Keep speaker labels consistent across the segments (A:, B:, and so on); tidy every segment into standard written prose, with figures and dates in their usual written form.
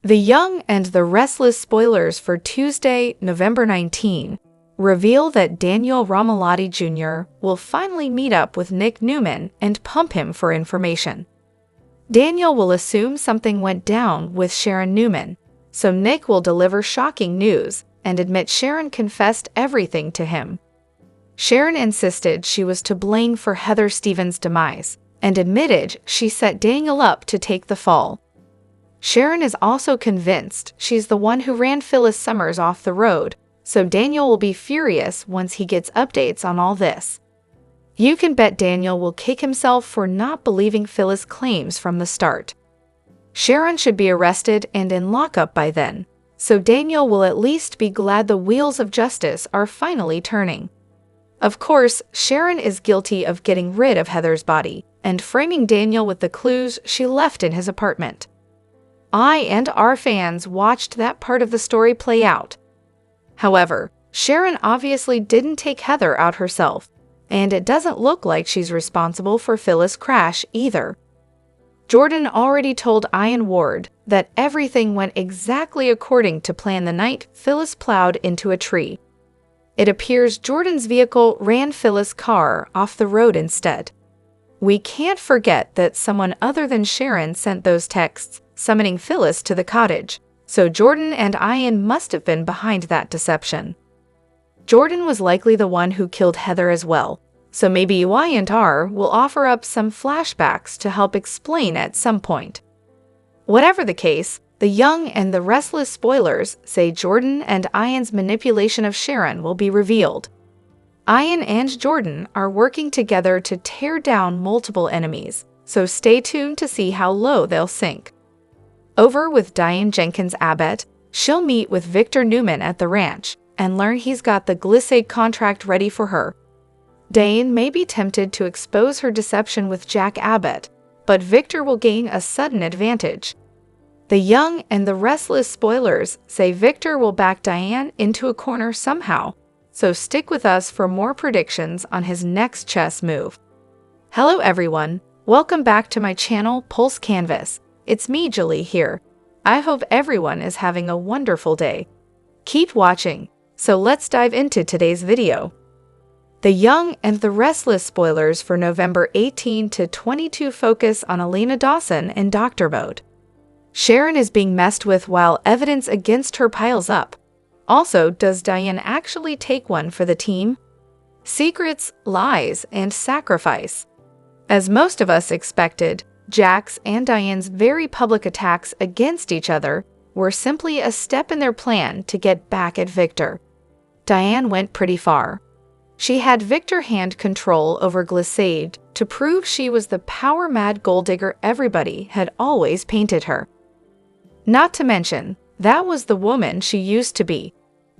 A: The Young and the Restless spoilers for Tuesday, November 19, reveal that Daniel Romalotti Jr. will finally meet up with Nick Newman and pump him for information. Daniel will assume something went down with Sharon Newman, so Nick will deliver shocking news and admit Sharon confessed everything to him. Sharon insisted she was to blame for Heather Stevens' demise and admitted she set Daniel up to take the fall. Sharon is also convinced she's the one who ran Phyllis Summers off the road, so Daniel will be furious once he gets updates on all this. You can bet Daniel will kick himself for not believing Phyllis' claims from the start. Sharon should be arrested and in lockup by then, so Daniel will at least be glad the wheels of justice are finally turning. Of course, Sharon is guilty of getting rid of Heather's body and framing Daniel with the clues she left in his apartment. I and our fans watched that part of the story play out. However, Sharon obviously didn't take Heather out herself, and it doesn't look like she's responsible for Phyllis' crash either. Jordan already told Ian Ward that everything went exactly according to plan the night Phyllis plowed into a tree. It appears Jordan's vehicle ran Phyllis' car off the road instead. We can't forget that someone other than Sharon sent those texts summoning Phyllis to the cottage, so Jordan and Ian must have been behind that deception. Jordan was likely the one who killed Heather as well, so maybe Y&R will offer up some flashbacks to help explain at some point. Whatever the case, the Young and the Restless spoilers say Jordan and Ian's manipulation of Sharon will be revealed. Ian and Jordan are working together to tear down multiple enemies, so stay tuned to see how low they'll sink. Over with Diane Jenkins Abbott, she'll meet with Victor Newman at the ranch and learn he's got the Glissade contract ready for her. Diane may be tempted to expose her deception with Jack Abbott, but Victor will gain a sudden advantage. The Young and the Restless spoilers say Victor will back Diane into a corner somehow, so stick with us for more predictions on his next chess move. Hello everyone, welcome back to my channel Pulse Canvas. It's me, Julie, here. I hope everyone is having a wonderful day. Keep watching, so let's dive into today's video. The Young and the Restless spoilers for November 18 to 22 focus on Elena Dawson in doctor mode. Sharon is being messed with while evidence against her piles up. Also, does Diane actually take one for the team? Secrets, lies, and sacrifice. As most of us expected, Jack's and Diane's very public attacks against each other were simply a step in their plan to get back at Victor. Diane went pretty far. She had Victor hand control over Glissade to prove she was the power-mad gold digger everybody had always painted her. Not to mention, that was the woman she used to be.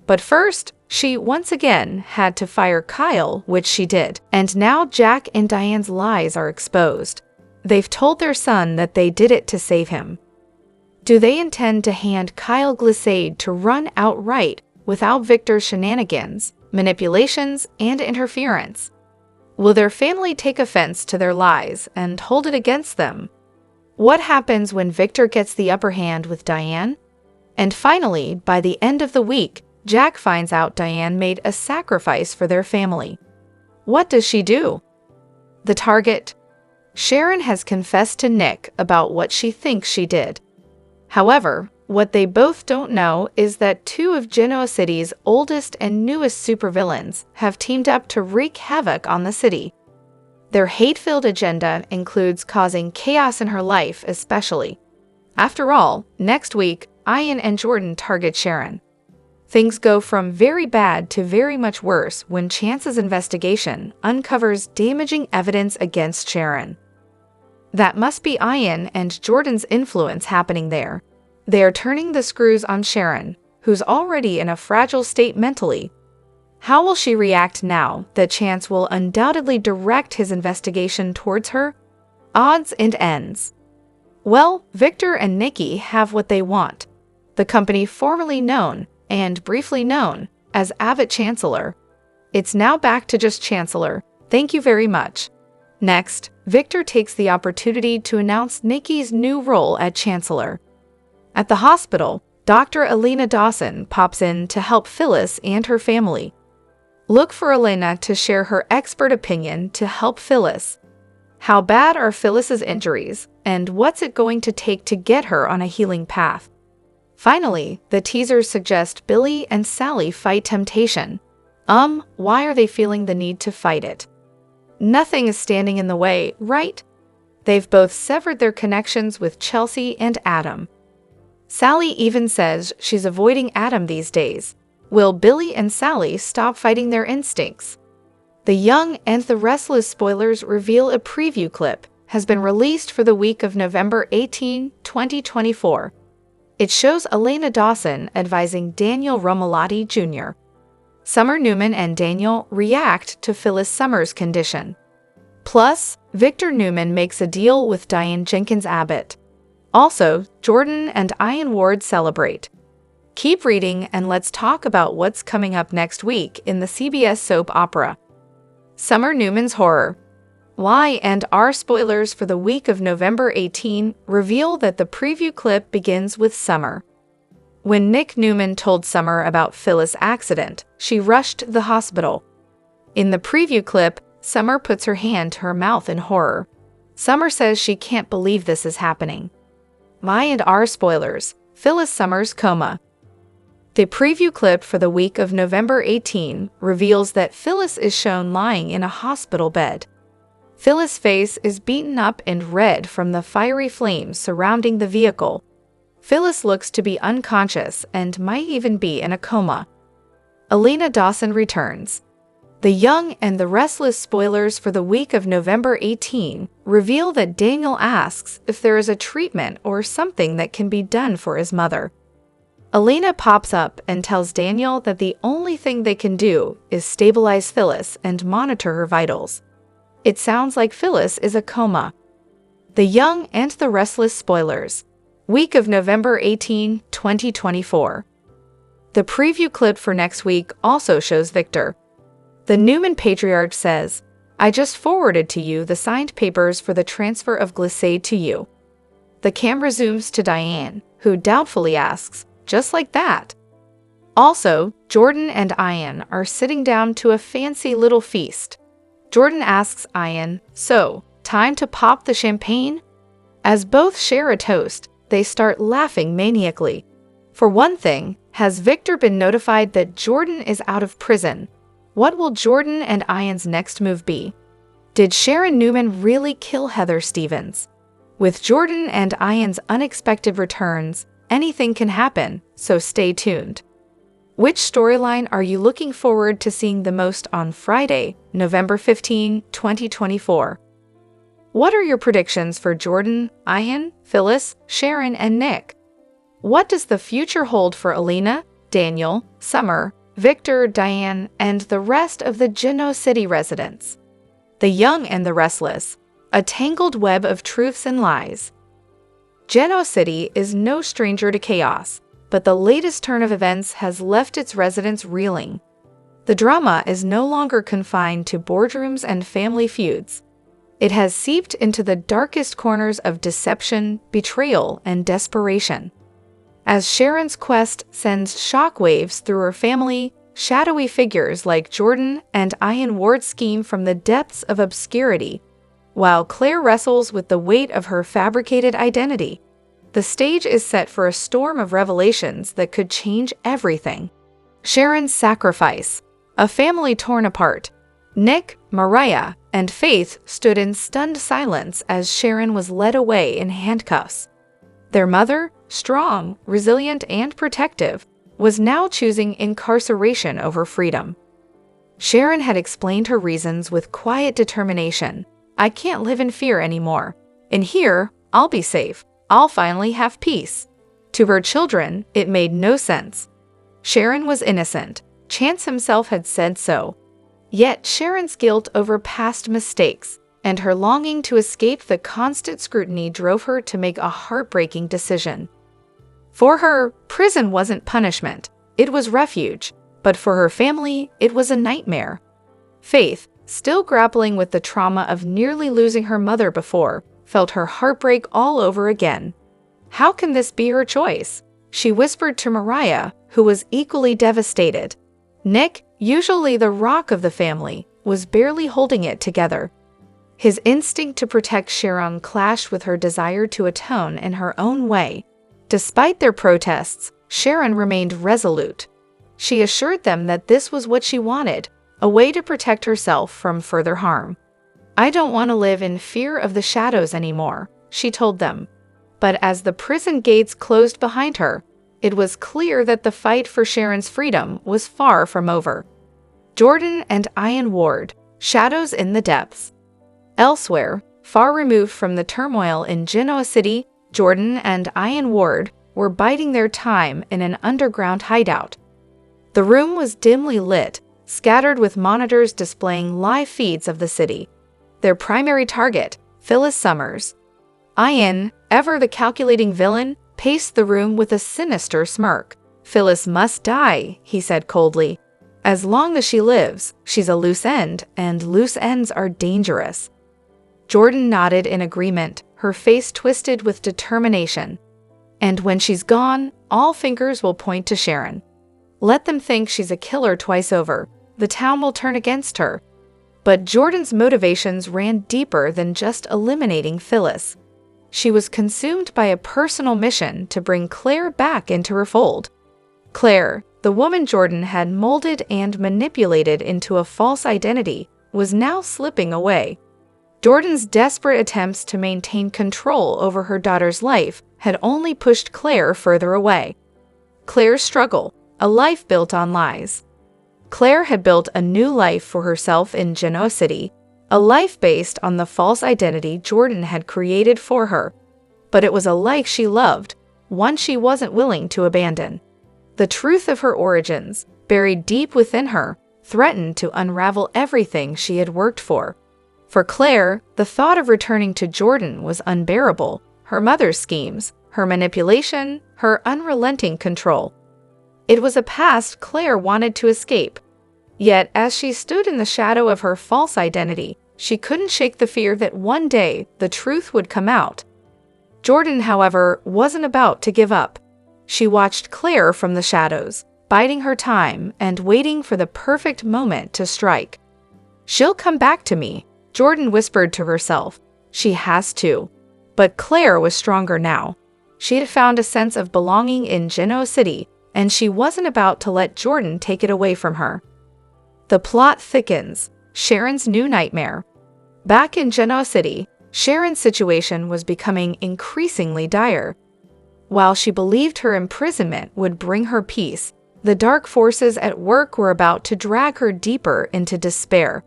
A: But first, she once again had to fire Kyle, which she did, and now Jack and Diane's lies are exposed. They've told their son that they did it to save him. Do they intend to hand Kyle Glissade to run outright without Victor's shenanigans, manipulations, and interference? Will their family take offense to their lies and hold it against them? What happens when Victor gets the upper hand with Diane? And finally, by the end of the week, Jack finds out Diane made a sacrifice for their family. What does she do? The target? Sharon has confessed to Nick about what she thinks she did. However, what they both don't know is that two of Genoa City's oldest and newest supervillains have teamed up to wreak havoc on the city. Their hate-filled agenda includes causing chaos in her life especially. After all, next week, Ian and Jordan target Sharon. Things go from very bad to very much worse when Chance's investigation uncovers damaging evidence against Sharon. That must be Ian and Jordan's influence happening there. They are turning the screws on Sharon, who's already in a fragile state mentally. How will she react now that Chance will undoubtedly direct his investigation towards her? Odds and ends. Well, Victor and Nikki have what they want. The company formerly known, and briefly known, as Abbott Chancellor. It's now back to just Chancellor. Thank you very much. Next, Victor takes the opportunity to announce Nikki's new role at Chancellor. At the hospital, Dr. Elena Dawson pops in to help Phyllis and her family. Look for Elena to share her expert opinion to help Phyllis. How bad are Phyllis's injuries, and what's it going to take to get her on a healing path? Finally, the teasers suggest Billy and Sally fight temptation. Why are they feeling the need to fight it? Nothing is standing in the way, right? They've both severed their connections with Chelsea and Adam. Sally even says she's avoiding Adam these days. Will Billy and Sally stop fighting their instincts? The Young and the Restless spoilers reveal a preview clip has been released for the week of November 18, 2024. It shows Elena Dawson advising Daniel Romalotti Jr. Summer Newman and Daniel react to Phyllis Summers' condition. Plus, Victor Newman makes a deal with Diane Jenkins Abbott. Also, Jordan and Ian Ward celebrate. Keep reading and let's talk about what's coming up next week in the CBS soap opera. Summer Newman's Horror. Y&R spoilers for the week of November 18 reveal that the preview clip begins with Summer. When Nick Newman told Summer about Phyllis' accident, she rushed to the hospital. In the preview clip, Summer puts her hand to her mouth in horror. Summer says she can't believe this is happening. Y&R spoilers, Phyllis Summers' coma. The preview clip for the week of November 18 reveals that Phyllis is shown lying in a hospital bed. Phyllis' face is beaten up and red from the fiery flames surrounding the vehicle. Phyllis looks to be unconscious and might even be in a coma. Elena Dawson returns. The Young and the Restless spoilers for the week of November 18 reveal that Daniel asks if there is a treatment or something that can be done for his mother. Elena pops up and tells Daniel that the only thing they can do is stabilize Phyllis and monitor her vitals. It sounds like Phyllis is a coma. The Young and the Restless spoilers. Week of November 18, 2024. The preview clip for next week also shows Victor. The Newman patriarch says, "I just forwarded to you the signed papers for the transfer of Glissade to you." The camera zooms to Diane, who doubtfully asks, "Just like that?" Also, Jordan and Ian are sitting down to a fancy little feast. Jordan asks Ian, "So, time to pop the champagne?" As both share a toast, they start laughing maniacally. For one thing, has Victor been notified that Jordan is out of prison? What will Jordan and Ian's next move be? Did Sharon Newman really kill Heather Stevens? With Jordan and Ian's unexpected returns, anything can happen, so stay tuned. Which storyline are you looking forward to seeing the most on Friday, November 15, 2024? What are your predictions for Jordan, Ian, Phyllis, Sharon, and Nick? What does the future hold for Elena, Daniel, Summer, Victor, Diane, and the rest of the Geno City residents? The Young and the Restless, a tangled web of truths and lies. Geno City is no stranger to chaos, but the latest turn of events has left its residents reeling. The drama is no longer confined to boardrooms and family feuds. It has seeped into the darkest corners of deception, betrayal, and desperation. As Sharon's quest sends shockwaves through her family, shadowy figures like Jordan and Ian Ward scheme from the depths of obscurity, while Claire wrestles with the weight of her fabricated identity. The stage is set for a storm of revelations that could change everything. Sharon's sacrifice. A family torn apart. Nick, Mariah, and Faith stood in stunned silence as Sharon was led away in handcuffs. Their mother, strong, resilient, and protective, was now choosing incarceration over freedom. Sharon had explained her reasons with quiet determination. "I can't live in fear anymore. In here, I'll be safe. I'll finally have peace." To her children, it made no sense. Sharon was innocent. Chance himself had said so. Yet Sharon's guilt over past mistakes and her longing to escape the constant scrutiny drove her to make a heartbreaking decision. For her, prison wasn't punishment. It was refuge. But for her family, it was a nightmare. Faith, still grappling with the trauma of nearly losing her mother before, felt her heartbreak all over again. How can this be her choice? She whispered to Mariah, who was equally devastated. Nick, usually the rock of the family, was barely holding it together. His instinct to protect Sharon clashed with her desire to atone in her own way. Despite their protests, Sharon remained resolute. She assured them that this was what she wanted, a way to protect herself from further harm. "I don't want to live in fear of the shadows anymore," she told them. But as the prison gates closed behind her, it was clear that the fight for Sharon's freedom was far from over. Jordan and Diane Ward, shadows in the depths. Elsewhere, far removed from the turmoil in Genoa City, Jordan and Diane Ward were biding their time in an underground hideout. The room was dimly lit, scattered with monitors displaying live feeds of the city. Their primary target, Phyllis Summers. Diane, ever the calculating villain, paced the room with a sinister smirk. "Phyllis must die," he said coldly. "As long as she lives, she's a loose end, and loose ends are dangerous." Jordan nodded in agreement, her face twisted with determination. "And when she's gone, all fingers will point to Sharon. Let them think she's a killer twice over. The town will turn against her." But Jordan's motivations ran deeper than just eliminating Phyllis. She was consumed by a personal mission to bring Claire back into her fold. Claire, the woman Jordan had molded and manipulated into a false identity, was now slipping away. Jordan's desperate attempts to maintain control over her daughter's life had only pushed Claire further away. Claire's struggle, a life built on lies. Claire had built a new life for herself in Genoa City, a life based on the false identity Jordan had created for her. But it was a life she loved, one she wasn't willing to abandon. The truth of her origins, buried deep within her, threatened to unravel everything she had worked for. For Claire, the thought of returning to Jordan was unbearable. Her mother's schemes, her manipulation, her unrelenting control. It was a past Claire wanted to escape. Yet, as she stood in the shadow of her false identity, she couldn't shake the fear that one day the truth would come out. Jordan, however, wasn't about to give up. She watched Claire from the shadows, biding her time and waiting for the perfect moment to strike. "She'll come back to me," Jordan whispered to herself. "She has to." But Claire was stronger now. She had found a sense of belonging in Genoa City, and she wasn't about to let Jordan take it away from her. The plot thickens. Sharon's new nightmare. Back in Genoa City, Sharon's situation was becoming increasingly dire. While she believed her imprisonment would bring her peace, the dark forces at work were about to drag her deeper into despair.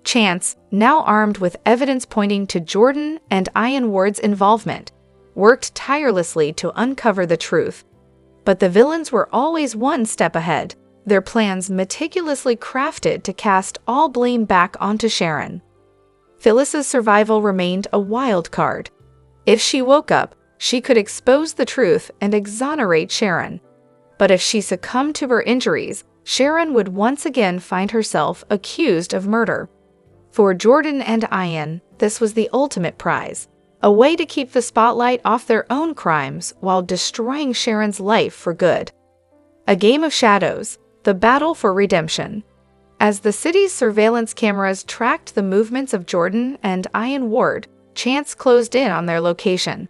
A: Chance, now armed with evidence pointing to Jordan and Diane Ward's involvement, worked tirelessly to uncover the truth. But the villains were always one step ahead, their plans meticulously crafted to cast all blame back onto Sharon. Phyllis's survival remained a wild card. If she woke up, she could expose the truth and exonerate Sharon. But if she succumbed to her injuries, Sharon would once again find herself accused of murder. For Jordan and Diane, this was the ultimate prize, a way to keep the spotlight off their own crimes while destroying Sharon's life for good. A game of shadows, the battle for redemption. As the city's surveillance cameras tracked the movements of Jordan and Diane Ward, Chance closed in on their location.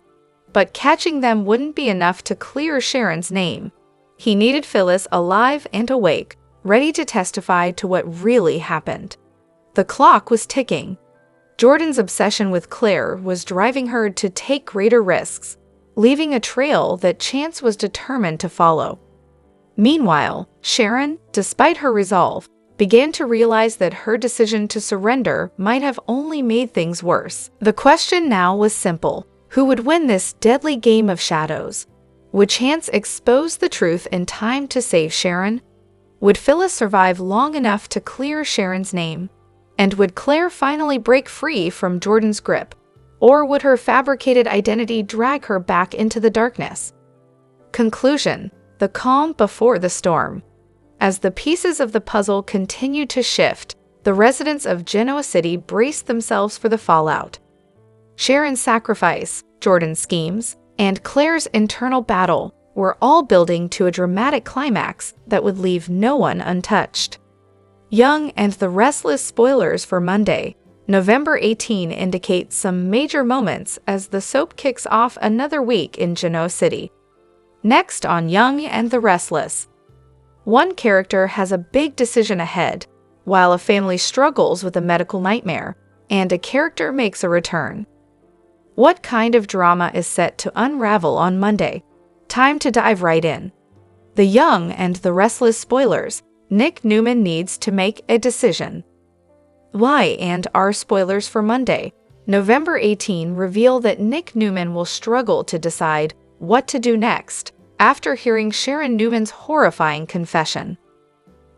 A: But catching them wouldn't be enough to clear Sharon's name. He needed Phyllis alive and awake, ready to testify to what really happened. The clock was ticking. Jordan's obsession with Claire was driving her to take greater risks, leaving a trail that Chance was determined to follow. Meanwhile, Sharon, despite her resolve, began to realize that her decision to surrender might have only made things worse. The question now was simple. Who would win this deadly game of shadows? Would Chance expose the truth in time to save Sharon? Would Phyllis survive long enough to clear Sharon's name? And would Claire finally break free from Jordan's grip? Or would her fabricated identity drag her back into the darkness? Conclusion: the calm before the storm. As the pieces of the puzzle continued to shift, the residents of Genoa City braced themselves for the fallout. Sharon's sacrifice, Jordan's schemes, and Claire's internal battle were all building to a dramatic climax that would leave no one untouched. Young and the Restless spoilers for Monday, November 18 indicate some major moments as the soap kicks off another week in Genoa City. Next on Young and the Restless. One character has a big decision ahead, while a family struggles with a medical nightmare, and a character makes a return. What kind of drama is set to unravel on Monday? Time to dive right in. The Young and the Restless spoilers. Nick Newman needs to make a decision. Why and are spoilers for Monday, November 18 reveal that Nick Newman will struggle to decide what to do next after hearing Sharon Newman's horrifying confession.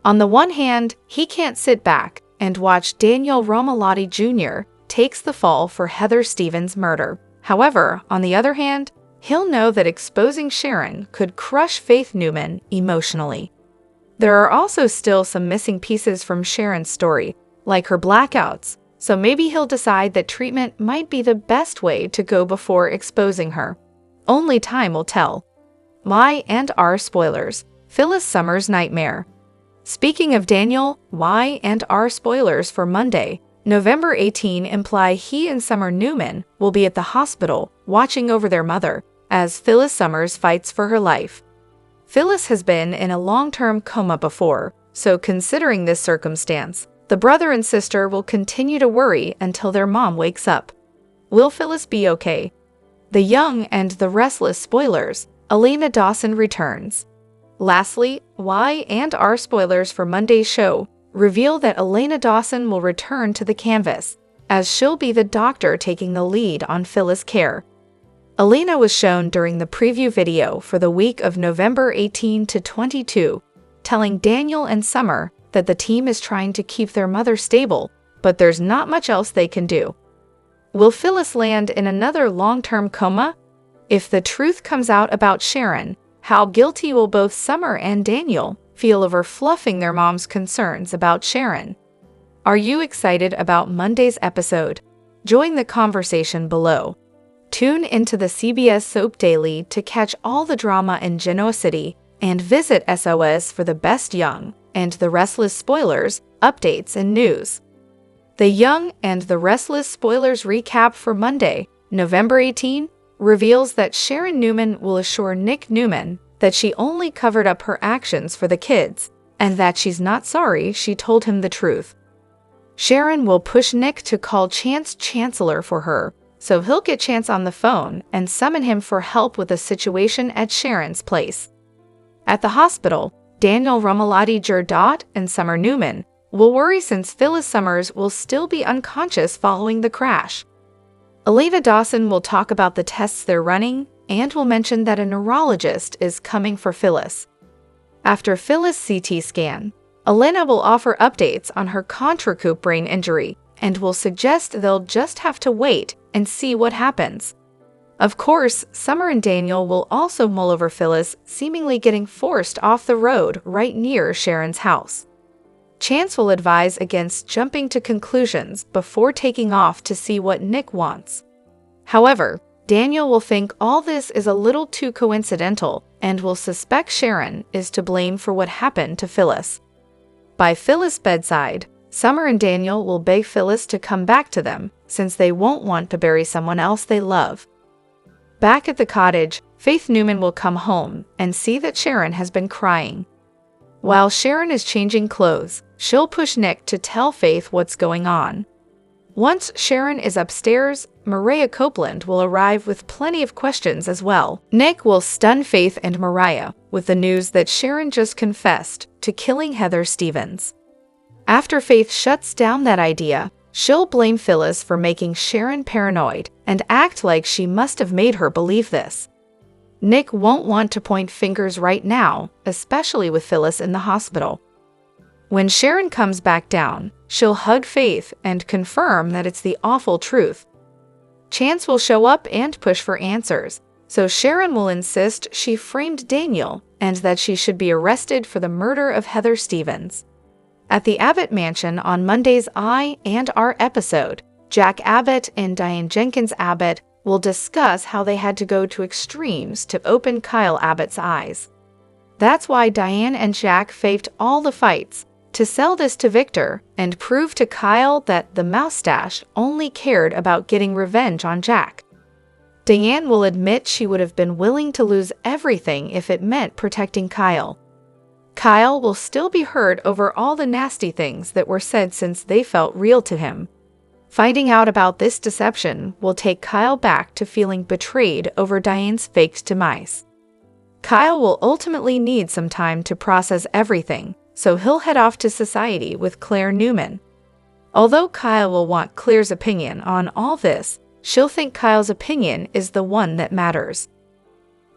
A: On the one hand, he can't sit back and watch Daniel Romalotti Jr. takes the fall for Heather Stevens' murder. However, on the other hand, he'll know that exposing Sharon could crush Faith Newman emotionally. There are also still some missing pieces from Sharon's story, like her blackouts, so maybe he'll decide that treatment might be the best way to go before exposing her. Only time will tell. Why and are spoilers. Phyllis Summers' nightmare. Speaking of Daniel, why and are spoilers for Monday, November 18 imply he and Summer Newman will be at the hospital watching over their mother as Phyllis Summers fights for her life. Phyllis has been in a long-term coma before, so considering this circumstance, the brother and sister will continue to worry until their mom wakes up. Will Phyllis be okay? The Young and the Restless spoilers. Elena Dawson returns. Lastly, why and are spoilers for Monday's show reveal that Elena Dawson will return to the canvas, as she'll be the doctor taking the lead on Phyllis' care. Elena was shown during the preview video for the week of November 18 to 22, telling Daniel and Summer that the team is trying to keep their mother stable, but there's not much else they can do. Will Phyllis land in another long-term coma? If the truth comes out about Sharon, how guilty will both Summer and Daniel feel over fluffing their mom's concerns about Sharon? Are you excited about Monday's episode? Join the conversation below. Tune into the CBS Soap Daily to catch all the drama in Genoa City and visit SOS for the best Young and the Restless spoilers, updates, and news. The Young and the Restless spoilers recap for Monday, November 18, reveals that Sharon Newman will assure Nick Newman that she only covered up her actions for the kids and that she's not sorry she told him the truth. Sharon will push Nick to call Chance Chancellor for her, so he'll get Chance on the phone and summon him for help with a situation at Sharon's place. At the hospital, Daniel Romalotti Jr. and Summer Newman will worry since Phyllis Summers will still be unconscious following the crash. Elena Dawson will talk about the tests they're running and will mention that a neurologist is coming for Phyllis. After Phyllis' CT scan, Elena will offer updates on her contracoup brain injury and will suggest they'll just have to wait and see what happens. Of course, Summer and Daniel will also mull over Phyllis seemingly getting forced off the road right near Sharon's house. Chance will advise against jumping to conclusions before taking off to see what Nick wants. However, Daniel will think all this is a little too coincidental and will suspect Sharon is to blame for what happened to Phyllis. By Phyllis' bedside, Summer and Daniel will beg Phyllis to come back to them since they won't want to bury someone else they love. Back at the cottage, Faith Newman will come home and see that Sharon has been crying. While Sharon is changing clothes, she'll push Nick to tell Faith what's going on. Once Sharon is upstairs, Mariah Copeland will arrive with plenty of questions as well. Nick will stun Faith and Mariah with the news that Sharon just confessed to killing Heather Stevens. After Faith shuts down that idea, she'll blame Phyllis for making Sharon paranoid and act like she must have made her believe this. Nick won't want to point fingers right now, especially with Phyllis in the hospital. When Sharon comes back down, she'll hug Faith and confirm that it's the awful truth. Chance will show up and push for answers, so Sharon will insist she framed Daniel and that she should be arrested for the murder of Heather Stevens. At the Abbott mansion on Monday's I and R episode, Jack Abbott and Diane Jenkins Abbott will discuss how they had to go to extremes to open Kyle Abbott's eyes. That's why Diane and Jack faked all the fights, to sell this to Victor and prove to Kyle that the moustache only cared about getting revenge on Jack. Diane will admit she would have been willing to lose everything if it meant protecting Kyle. Kyle will still be hurt over all the nasty things that were said since they felt real to him. Finding out about this deception will take Kyle back to feeling betrayed over Diane's faked demise. Kyle will ultimately need some time to process everything, so he'll head off to society with Claire Newman. Although Kyle will want Claire's opinion on all this, she'll think Kyle's opinion is the one that matters.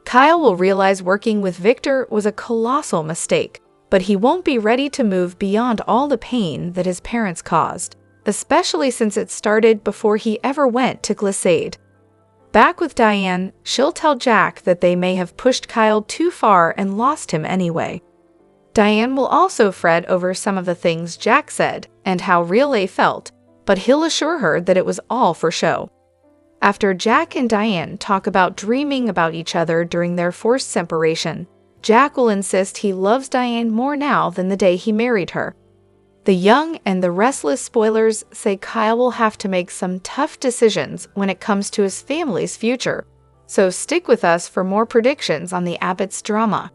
A: Kyle will realize working with Victor was a colossal mistake, but he won't be ready to move beyond all the pain that his parents caused, especially since it started before he ever went to Glissade. Back with Diane, she'll tell Jack that they may have pushed Kyle too far and lost him anyway. Diane will also fret over some of the things Jack said and how real they felt, but he'll assure her that it was all for show. After Jack and Diane talk about dreaming about each other during their forced separation, Jack will insist he loves Diane more now than the day he married her. The young and the restless spoilers say Kyle will have to make some tough decisions when it comes to his family's future, so stick with us for more predictions on the Abbott's drama.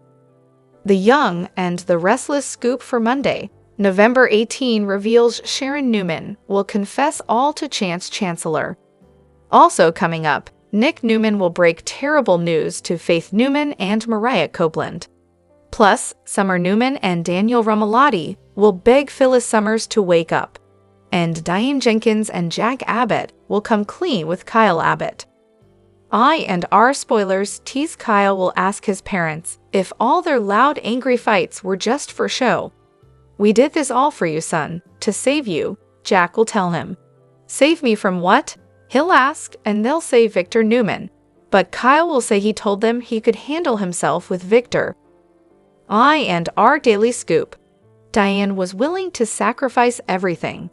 A: The Young and the Restless scoop for Monday, November 18, reveals Sharon Newman will confess all to Chance Chancellor. Also coming up, Nick Newman will break terrible news to Faith Newman and Mariah Copeland. Plus, Summer Newman and Daniel Romalotti will beg Phyllis Summers to wake up. And Diane Jenkins and Jack Abbott will come clean with Kyle Abbott. I and our spoilers tease Kyle will ask his parents if all their loud, angry fights were just for show. "We did this all for you, son, to save you," Jack will tell him. "Save me from what?" he'll ask, and they'll say Victor Newman. But Kyle will say he told them he could handle himself with Victor. I and our daily scoop. Diane was willing to sacrifice everything.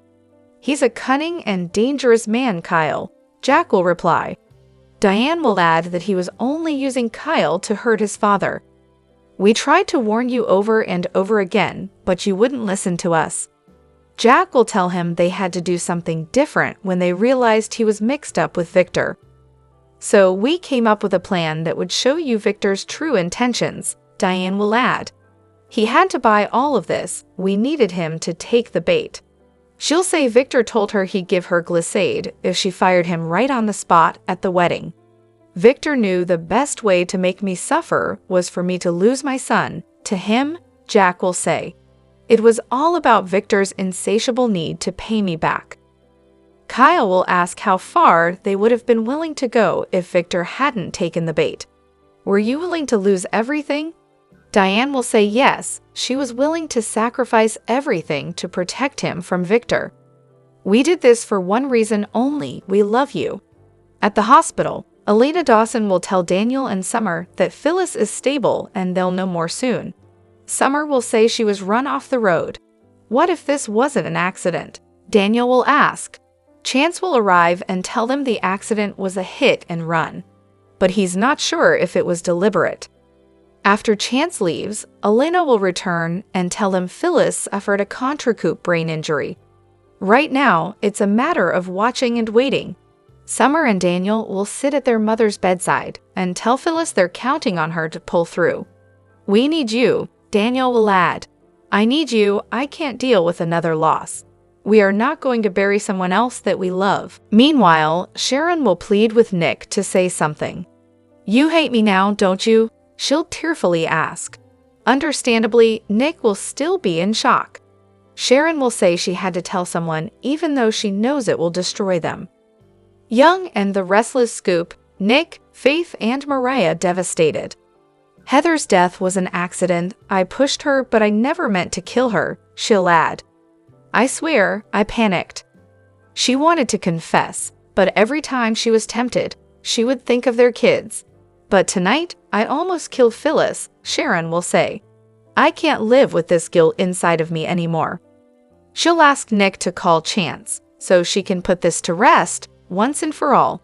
A: "He's a cunning and dangerous man, Kyle," Jack will reply. Diane will add that he was only using Kyle to hurt his father. "We tried to warn you over and over again, but you wouldn't listen to us." Jack will tell him they had to do something different when they realized he was mixed up with Victor. "So we came up with a plan that would show you Victor's true intentions," Diane will add. "He had to buy all of this, we needed him to take the bait." She'll say Victor told her he'd give her Glissade if she fired him right on the spot at the wedding. "Victor knew the best way to make me suffer was for me to lose my son to him," Jack will say. "It was all about Victor's insatiable need to pay me back." Kyle will ask how far they would have been willing to go if Victor hadn't taken the bait. "Were you willing to lose everything?" Diane will say yes, she was willing to sacrifice everything to protect him from Victor. "We did this for one reason only, we love you." At the hospital, Elena Dawson will tell Daniel and Summer that Phyllis is stable and they'll know more soon. Summer will say she was run off the road. "What if this wasn't an accident?" Daniel will ask. Chance will arrive and tell them the accident was a hit and run, but he's not sure if it was deliberate. After Chance leaves, Elena will return and tell them Phyllis suffered a contrecoup brain injury. Right now, it's a matter of watching and waiting. Summer and Daniel will sit at their mother's bedside and tell Phyllis they're counting on her to pull through. "We need you," Daniel will add. "I need you, I can't deal with another loss. We are not going to bury someone else that we love." Meanwhile, Sharon will plead with Nick to say something. "You hate me now, don't you?" she'll tearfully ask. Understandably, Nick will still be in shock. Sharon will say she had to tell someone even though she knows it will destroy them. Young and the Restless scoop, Nick, Faith, and Mariah devastated. "Heather's death was an accident. I pushed her, but I never meant to kill her," she'll add. "I swear, I panicked." She wanted to confess, but every time she was tempted, she would think of their kids. "But tonight, I almost killed Phyllis," Sharon will say. "I can't live with this guilt inside of me anymore." She'll ask Nick to call Chance, so she can put this to rest once and for all.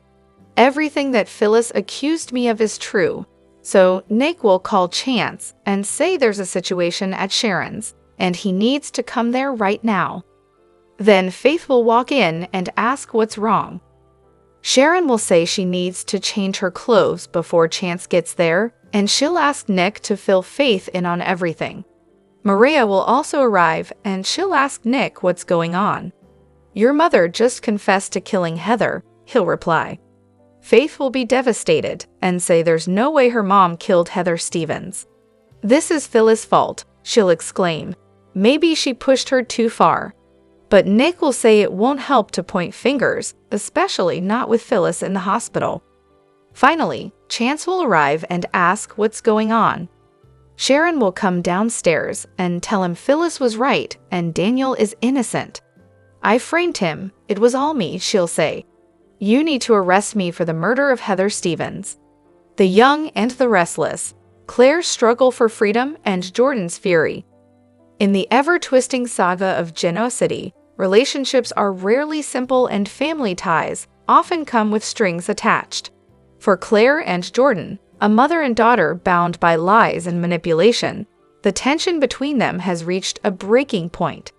A: Everything that Phyllis accused me of is true. So Nick will call Chance and say there's a situation at Sharon's, and he needs to come there right now. Then Faith will walk in and ask what's wrong. Sharon will say she needs to change her clothes before Chance gets there, and she'll ask Nick to fill Faith in on everything. Maria will also arrive, and she'll ask Nick what's going on. "Your mother just confessed to killing Heather," he'll reply. Faith will be devastated and say there's no way her mom killed Heather Stevens. "This is Phyllis' fault," she'll exclaim. "Maybe she pushed her too far." But Nick will say it won't help to point fingers, especially not with Phyllis in the hospital. Finally, Chance will arrive and ask what's going on. Sharon will come downstairs and tell him Phyllis was right and Daniel is innocent. "I framed him, it was all me," she'll say. "You need to arrest me for the murder of Heather Stevens." The young and the restless, Claire's struggle for freedom and Jordan's fury. In the ever-twisting saga of Genoa City, relationships are rarely simple and family ties often come with strings attached. For Claire and Jordan, a mother and daughter bound by lies and manipulation, the tension between them has reached a breaking point.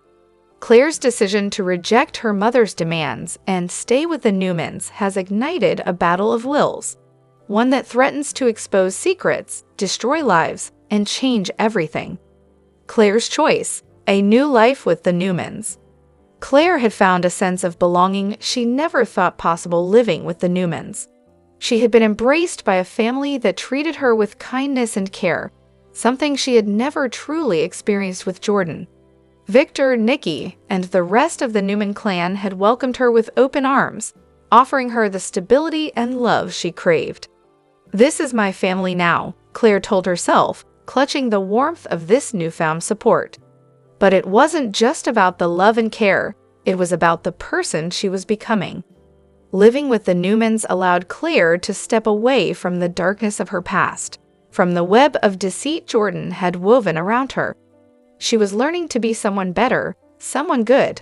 A: Claire's decision to reject her mother's demands and stay with the Newmans has ignited a battle of wills, one that threatens to expose secrets, destroy lives, and change everything. Claire's choice: a new life with the Newmans. Claire had found a sense of belonging she never thought possible living with the Newmans. She had been embraced by a family that treated her with kindness and care, something she had never truly experienced with Jordan. Victor, Nikki, and the rest of the Newman clan had welcomed her with open arms, offering her the stability and love she craved. "This is my family now," Claire told herself, clutching the warmth of this newfound support. But it wasn't just about the love and care, it was about the person she was becoming. Living with the Newmans allowed Claire to step away from the darkness of her past, from the web of deceit Jordan had woven around her. She was learning to be someone better, someone good.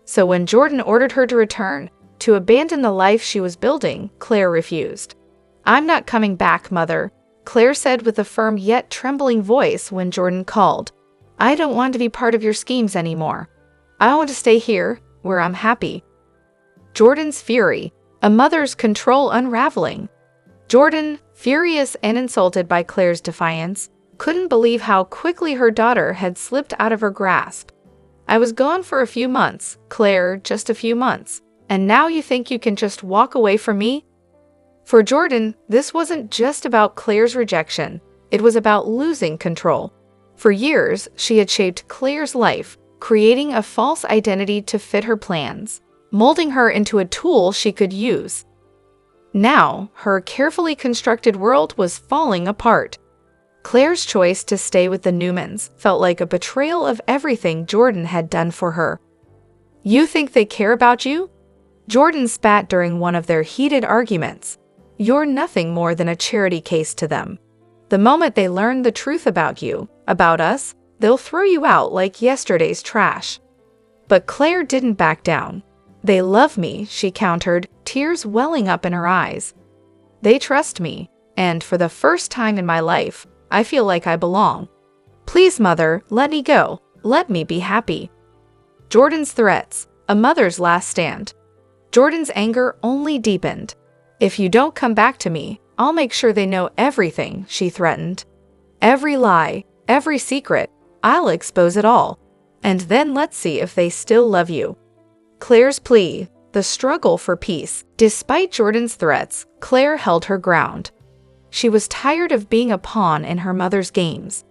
A: So when Jordan ordered her to return, to abandon the life she was building, Claire refused. "I'm not coming back, Mother," Claire said with a firm yet trembling voice when Jordan called. "I don't want to be part of your schemes anymore. I want to stay here, where I'm happy." Jordan's fury, a mother's control unraveling. Jordan, furious and insulted by Claire's defiance, couldn't believe how quickly her daughter had slipped out of her grasp. "I was gone for a few months, Claire, just a few months, and now you think you can just walk away from me?" For Jordan, this wasn't just about Claire's rejection, it was about losing control. For years, she had shaped Claire's life, creating a false identity to fit her plans, molding her into a tool she could use. Now, her carefully constructed world was falling apart. Claire's choice to stay with the Newmans felt like a betrayal of everything Jordan had done for her. "You think they care about you?" Jordan spat during one of their heated arguments. "You're nothing more than a charity case to them. The moment they learn the truth about you, about us, they'll throw you out like yesterday's trash." But Claire didn't back down. "They love me," she countered, tears welling up in her eyes. "They trust me, and for the first time in my life, I feel like I belong. Please, Mother, let me go. Let me be happy." Jordan's threats, a mother's last stand. Jordan's anger only deepened. "If you don't come back to me, I'll make sure they know everything," she threatened. "Every lie, every secret, I'll expose it all. And then let's see if they still love you." Claire's plea, the struggle for peace. Despite Jordan's threats, Claire held her ground. She was tired of being a pawn in her mother's games.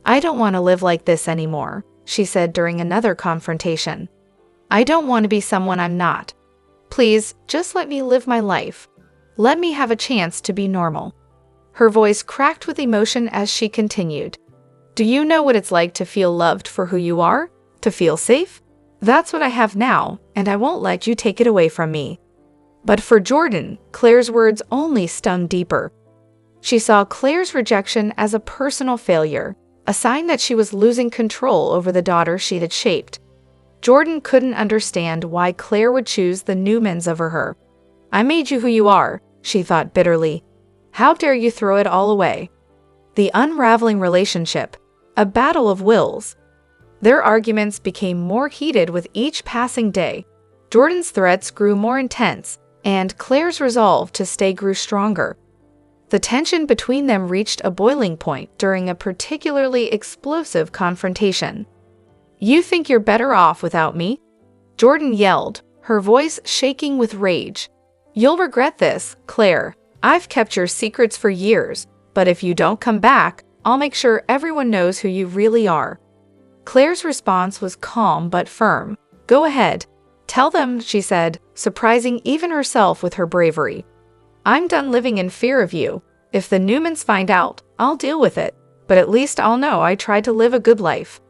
A: "I don't want to live like this anymore," she said during another confrontation. "I don't want to be someone I'm not. Please, just let me live my life. Let me have a chance to be normal." Her voice cracked with emotion as she continued. "Do you know what it's like to feel loved for who you are? To feel safe? That's what I have now, and I won't let you take it away from me." But for Jordan, Claire's words only stung deeper. She saw Claire's rejection as a personal failure, a sign that she was losing control over the daughter she had shaped. Jordan couldn't understand why Claire would choose the Newmans over her. "I made you who you are. she thought bitterly. How dare you throw it all away? The unraveling relationship, a battle of wills. Their arguments became more heated with each passing day. Jordan's threats grew more intense, and Claire's resolve to stay grew stronger. The tension between them reached a boiling point during a particularly explosive confrontation. "You think you're better off without me?" Jordan yelled, her voice shaking with rage. "You'll regret this, Claire. I've kept your secrets for years, but if you don't come back, I'll make sure everyone knows who you really are." Claire's response was calm but firm. "Go ahead. Tell them," she said, surprising even herself with her bravery. "I'm done living in fear of you. If the Newmans find out, I'll deal with it, but at least I'll know I tried to live a good life."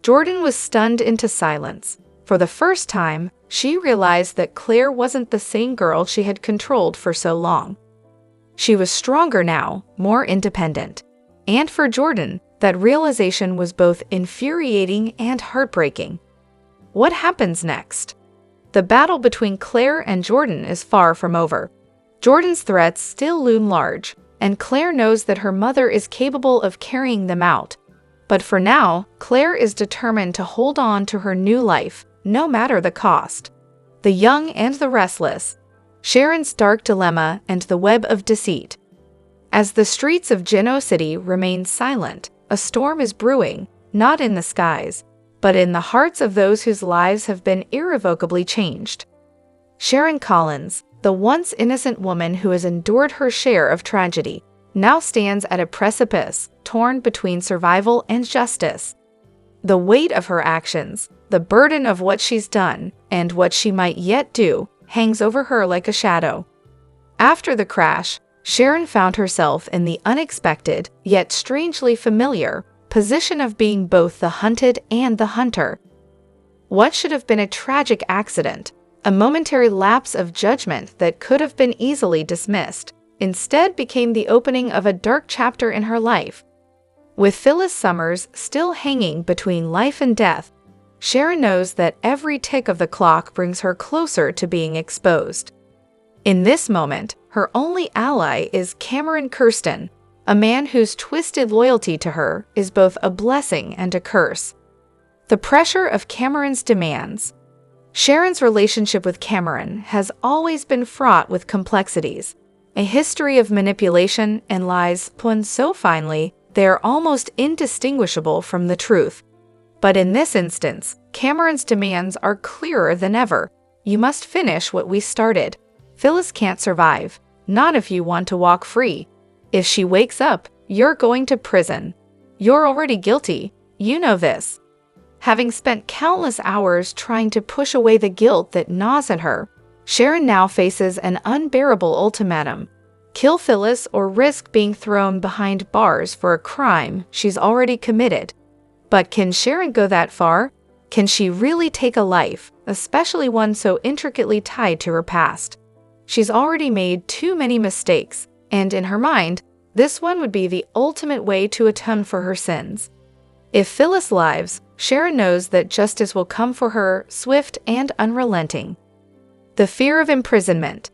A: Jordan was stunned into silence. For the first time, she realized that Claire wasn't the same girl she had controlled for so long. She was stronger now, more independent. And for Jordan, that realization was both infuriating and heartbreaking. What happens next? The battle between Claire and Jordan is far from over. Jordan's threats still loom large, and Claire knows that her mother is capable of carrying them out. But for now, Claire is determined to hold on to her new life, no matter the cost. The young and the restless. Sharon's dark dilemma and the web of deceit. As the streets of Genoa City remain silent, a storm is brewing, not in the skies, but in the hearts of those whose lives have been irrevocably changed. Sharon Collins, the once innocent woman who has endured her share of tragedy, now stands at a precipice, torn between survival and justice. The weight of her actions, the burden of what she's done, and what she might yet do, hangs over her like a shadow. After the crash, Sharon found herself in the unexpected, yet strangely familiar, position of being both the hunted and the hunter. What should have been a tragic accident, a momentary lapse of judgment that could have been easily dismissed, instead became the opening of a dark chapter in her life. With Phyllis Summers still hanging between life and death, Sharon knows that every tick of the clock brings her closer to being exposed. In this moment, her only ally is Cameron Kirsten, a man whose twisted loyalty to her is both a blessing and a curse. The pressure of Cameron's demands. Sharon's relationship with Cameron has always been fraught with complexities, a history of manipulation and lies spun so finely they are almost indistinguishable from the truth. But in this instance, Cameron's demands are clearer than ever. "You must finish what we started. Phyllis can't survive, not if you want to walk free. If she wakes up, you're going to prison. You're already guilty, you know this." Having spent countless hours trying to push away the guilt that gnaws at her, Sharon now faces an unbearable ultimatum. Kill Phyllis or risk being thrown behind bars for a crime she's already committed. But can Sharon go that far? Can she really take a life, especially one so intricately tied to her past? She's already made too many mistakes, and in her mind, this one would be the ultimate way to atone for her sins. If Phyllis lives, Sharon knows that justice will come for her, swift and unrelenting. The fear of imprisonment.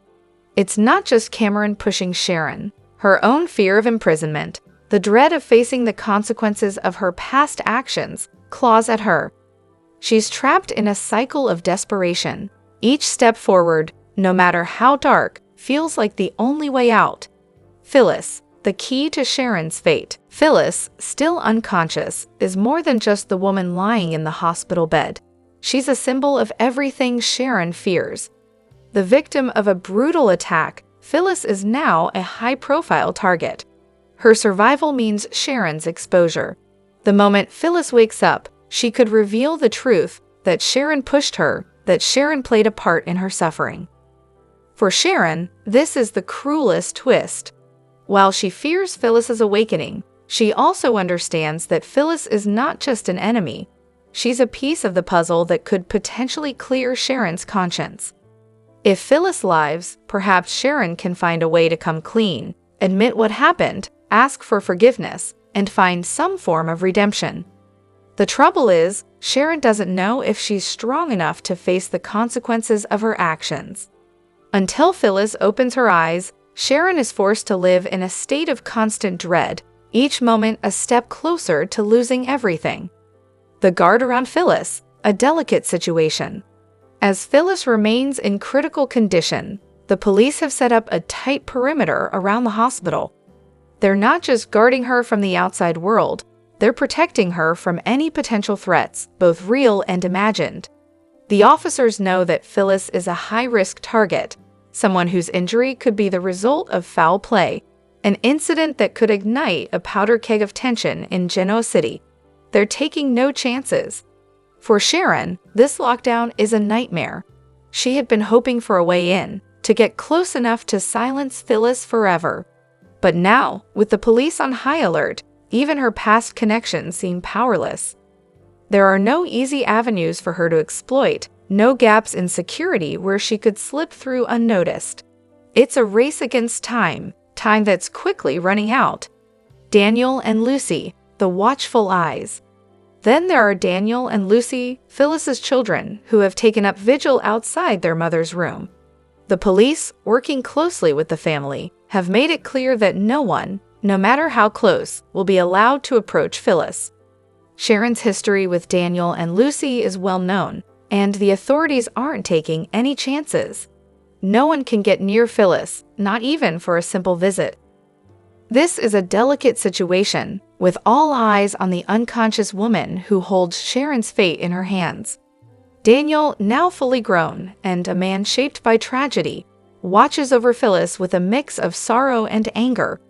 A: It's not just Cameron pushing Sharon. Her own fear of imprisonment, the dread of facing the consequences of her past actions, claws at her. She's trapped in a cycle of desperation. Each step forward, no matter how dark, feels like the only way out. Phyllis, the key to Sharon's fate. Phyllis, still unconscious, is more than just the woman lying in the hospital bed. She's a symbol of everything Sharon fears. The victim of a brutal attack, Phyllis is now a high-profile target. Her survival means Sharon's exposure. The moment Phyllis wakes up, she could reveal the truth that Sharon pushed her, that Sharon played a part in her suffering. For Sharon, this is the cruelest twist. While she fears Phyllis's awakening, she also understands that Phyllis is not just an enemy. She's a piece of the puzzle that could potentially clear Sharon's conscience. If Phyllis lives, perhaps Sharon can find a way to come clean, admit what happened, ask for forgiveness, and find some form of redemption. The trouble is, Sharon doesn't know if she's strong enough to face the consequences of her actions. Until Phyllis opens her eyes, Sharon is forced to live in a state of constant dread, each moment a step closer to losing everything. The guard around Phyllis, a delicate situation. As Phyllis remains in critical condition, the police have set up a tight perimeter around the hospital. They're not just guarding her from the outside world, they're protecting her from any potential threats, both real and imagined. The officers know that Phyllis is a high-risk target, someone whose injury could be the result of foul play, an incident that could ignite a powder keg of tension in Genoa City. They're taking no chances. For Sharon, this lockdown is a nightmare. She had been hoping for a way in, to get close enough to silence Phyllis forever. But now, with the police on high alert, even her past connections seem powerless. There are no easy avenues for her to exploit, no gaps in security where she could slip through unnoticed. It's a race against time, time that's quickly running out. Daniel and Lucy, the watchful eyes. Then there are Daniel and Lucy, Phyllis's children, who have taken up vigil outside their mother's room. The police, working closely with the family, have made it clear that no one, no matter how close, will be allowed to approach Phyllis. Sharon's history with Daniel and Lucy is well known, and the authorities aren't taking any chances. No one can get near Phyllis, not even for a simple visit. This is a delicate situation, with all eyes on the unconscious woman who holds Sharon's fate in her hands. Daniel, now fully grown and a man shaped by tragedy, watches over Phyllis with a mix of sorrow and anger.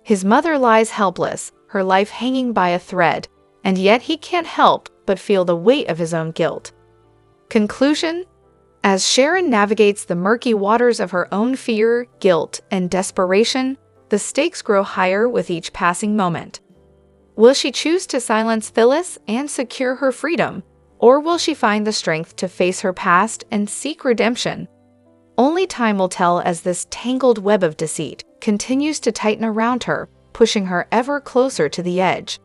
A: His mother lies helpless, her life hanging by a thread, and yet he can't help but feel the weight of his own guilt. Conclusion? As Sharon navigates the murky waters of her own fear, guilt, and desperation, the stakes grow higher with each passing moment. Will she choose to silence Phyllis and secure her freedom, or will she find the strength to face her past and seek redemption? Only time will tell as this tangled web of deceit continues to tighten around her, pushing her ever closer to the edge.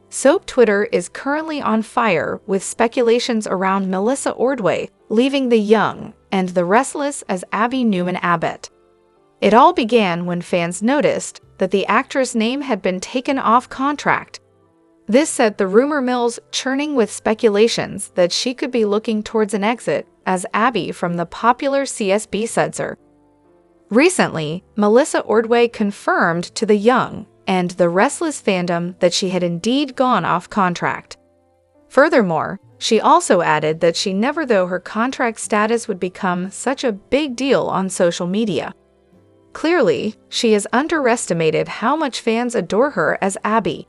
A: Soap Twitter is currently on fire with speculations around Melissa Ordway leaving the young and the restless as Abby Newman Abbott. It all began when fans noticed that the actress' name had been taken off contract. This set the rumor mills churning with speculations that she could be looking towards an exit as Abby from the popular CSB Sudser. Recently, Melissa Ordway confirmed to the young and the restless fandom that she had indeed gone off contract. Furthermore, she also added that she never thought her contract status would become such a big deal on social media. Clearly, she has underestimated how much fans adore her as Abby.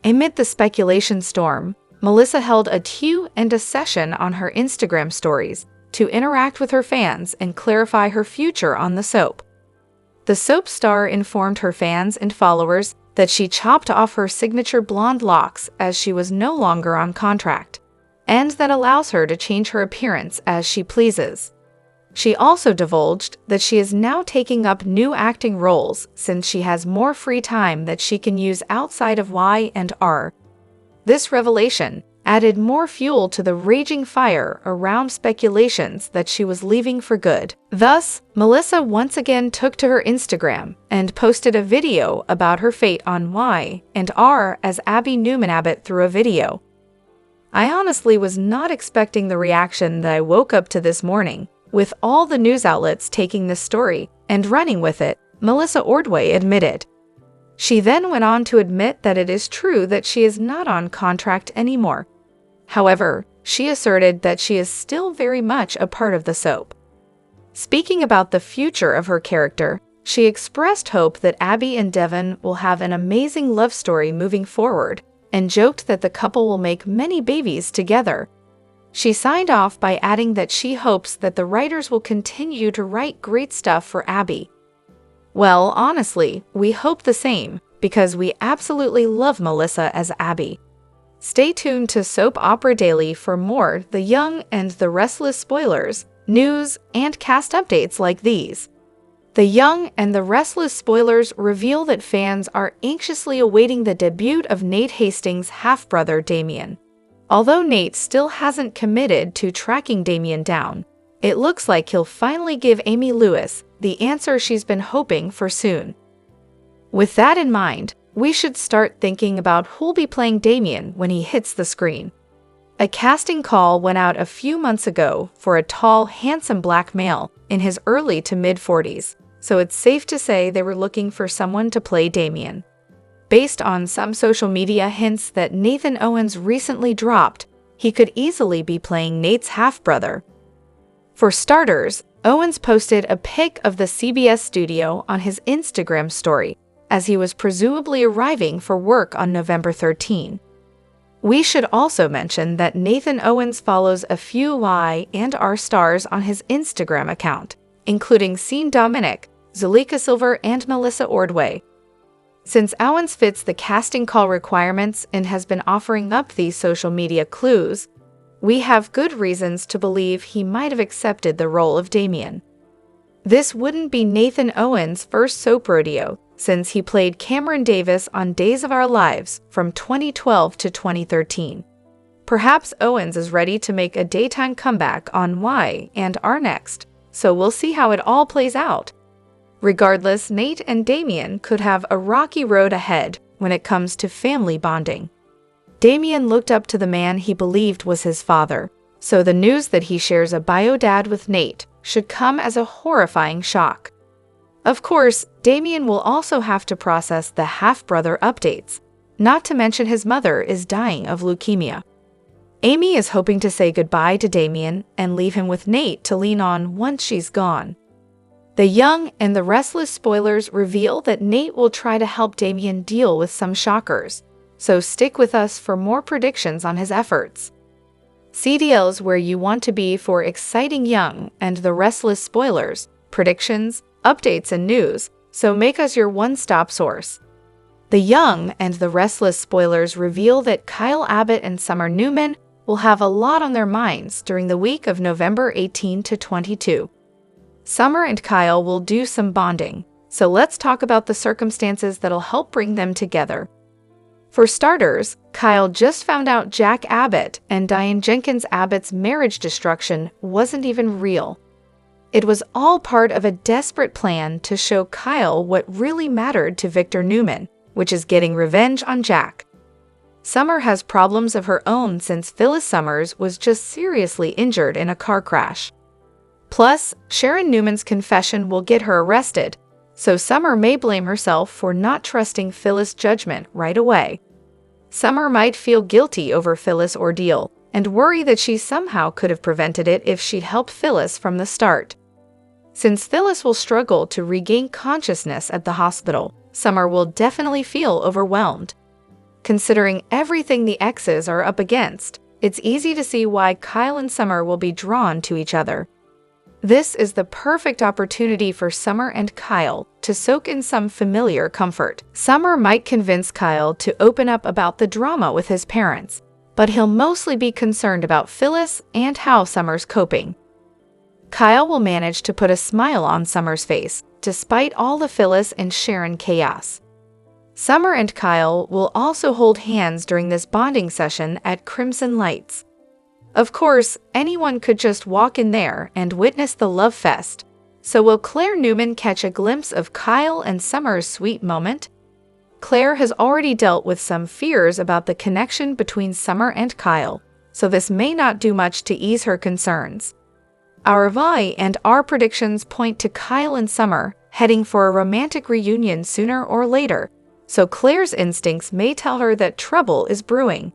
A: Amid the speculation storm, Melissa held a Q&A session on her Instagram stories to interact with her fans and clarify her future on the soap. The soap star informed her fans and followers that she chopped off her signature blonde locks as she was no longer on contract, and that allows her to change her appearance as she pleases. She also divulged that she is now taking up new acting roles since she has more free time that she can use outside of Y&R. This revelation added more fuel to the raging fire around speculations that she was leaving for good. Thus, Melissa once again took to her Instagram and posted a video about her fate on Y&R as Abby Newman Abbott through a video. I honestly was not expecting the reaction that I woke up to this morning, with all the news outlets taking this story and running with it, Melissa Ordway admitted. She then went on to admit that it is true that she is not on contract anymore. However, she asserted that she is still very much a part of the soap. Speaking about the future of her character, she expressed hope that Abby and Devon will have an amazing love story moving forward, and joked that the couple will make many babies together. She signed off by adding that she hopes that the writers will continue to write great stuff for Abby. Well, honestly, we hope the same, because we absolutely love Melissa as Abby. Stay tuned to Soap Opera Daily for more The Young and the Restless spoilers, news, and cast updates like these. The Young and the Restless spoilers reveal that fans are anxiously awaiting the debut of Nate Hastings' half-brother Damien. Although Nate still hasn't committed to tracking Damien down, It looks like he'll finally give Amy Lewis the answer she's been hoping for soon. With that in mind, we should start thinking about who'll be playing Damien when he hits the screen. A casting call went out a few months ago for a tall, handsome black male in his early to mid-40s, so it's safe to say they were looking for someone to play Damien. Based on some social media hints that Nathan Owens recently dropped, he could easily be playing Nate's half-brother. For starters, Owens posted a pic of the CBS studio on his Instagram story, as he was presumably arriving for work on November 13. We should also mention that Nathan Owens follows a few Y&R stars on his Instagram account, including Sean Dominic, Zulika Silver, and Melissa Ordway. Since Owens fits the casting call requirements and has been offering up these social media clues, we have good reasons to believe he might have accepted the role of Damien. This wouldn't be Nathan Owens' first soap rodeo, since he played Cameron Davis on Days of Our Lives from 2012 to 2013. Perhaps Owens is ready to make a daytime comeback on Y&R next, so we'll see how it all plays out. Regardless, Nate and Damien could have a rocky road ahead when it comes to family bonding. Damien looked up to the man he believed was his father, so the news that he shares a bio dad with Nate should come as a horrifying shock. Of course, Damien will also have to process the half-brother updates, not to mention his mother is dying of leukemia. Amy is hoping to say goodbye to Damien and leave him with Nate to lean on once she's gone. The Young and the Restless spoilers reveal that Nate will try to help Damien deal with some shockers, so stick with us for more predictions on his efforts. CDL's where you want to be for exciting Young and the Restless spoilers, predictions, updates, and news, so make us your one-stop source. The Young and the Restless spoilers reveal that Kyle Abbott and Summer Newman will have a lot on their minds during the week of November 18 to 22. Summer and Kyle will do some bonding, so let's talk about the circumstances that'll help bring them together. For starters, Kyle just found out Jack Abbott and Diane Jenkins Abbott's marriage destruction wasn't even real. It was all part of a desperate plan to show Kyle what really mattered to Victor Newman, which is getting revenge on Jack. Summer has problems of her own since Phyllis Summers was just seriously injured in a car crash. Plus, Sharon Newman's confession will get her arrested, so Summer may blame herself for not trusting Phyllis' judgment right away. Summer might feel guilty over Phyllis' ordeal and worry that she somehow could have prevented it if she'd helped Phyllis from the start. Since Phyllis will struggle to regain consciousness at the hospital, Summer will definitely feel overwhelmed. Considering everything the exes are up against, it's easy to see why Kyle and Summer will be drawn to each other. This is the perfect opportunity for Summer and Kyle to soak in some familiar comfort. Summer might convince Kyle to open up about the drama with his parents, but he'll mostly be concerned about Phyllis and how Summer's coping. Kyle will manage to put a smile on Summer's face, despite all the Phyllis and Sharon chaos. Summer and Kyle will also hold hands during this bonding session at Crimson Lights. Of course, anyone could just walk in there and witness the love fest, so will Claire Newman catch a glimpse of Kyle and Summer's sweet moment? Claire has already dealt with some fears about the connection between Summer and Kyle, so this may not do much to ease her concerns. Our Y&R predictions point to Kyle and Summer heading for a romantic reunion sooner or later, so Claire's instincts may tell her that trouble is brewing.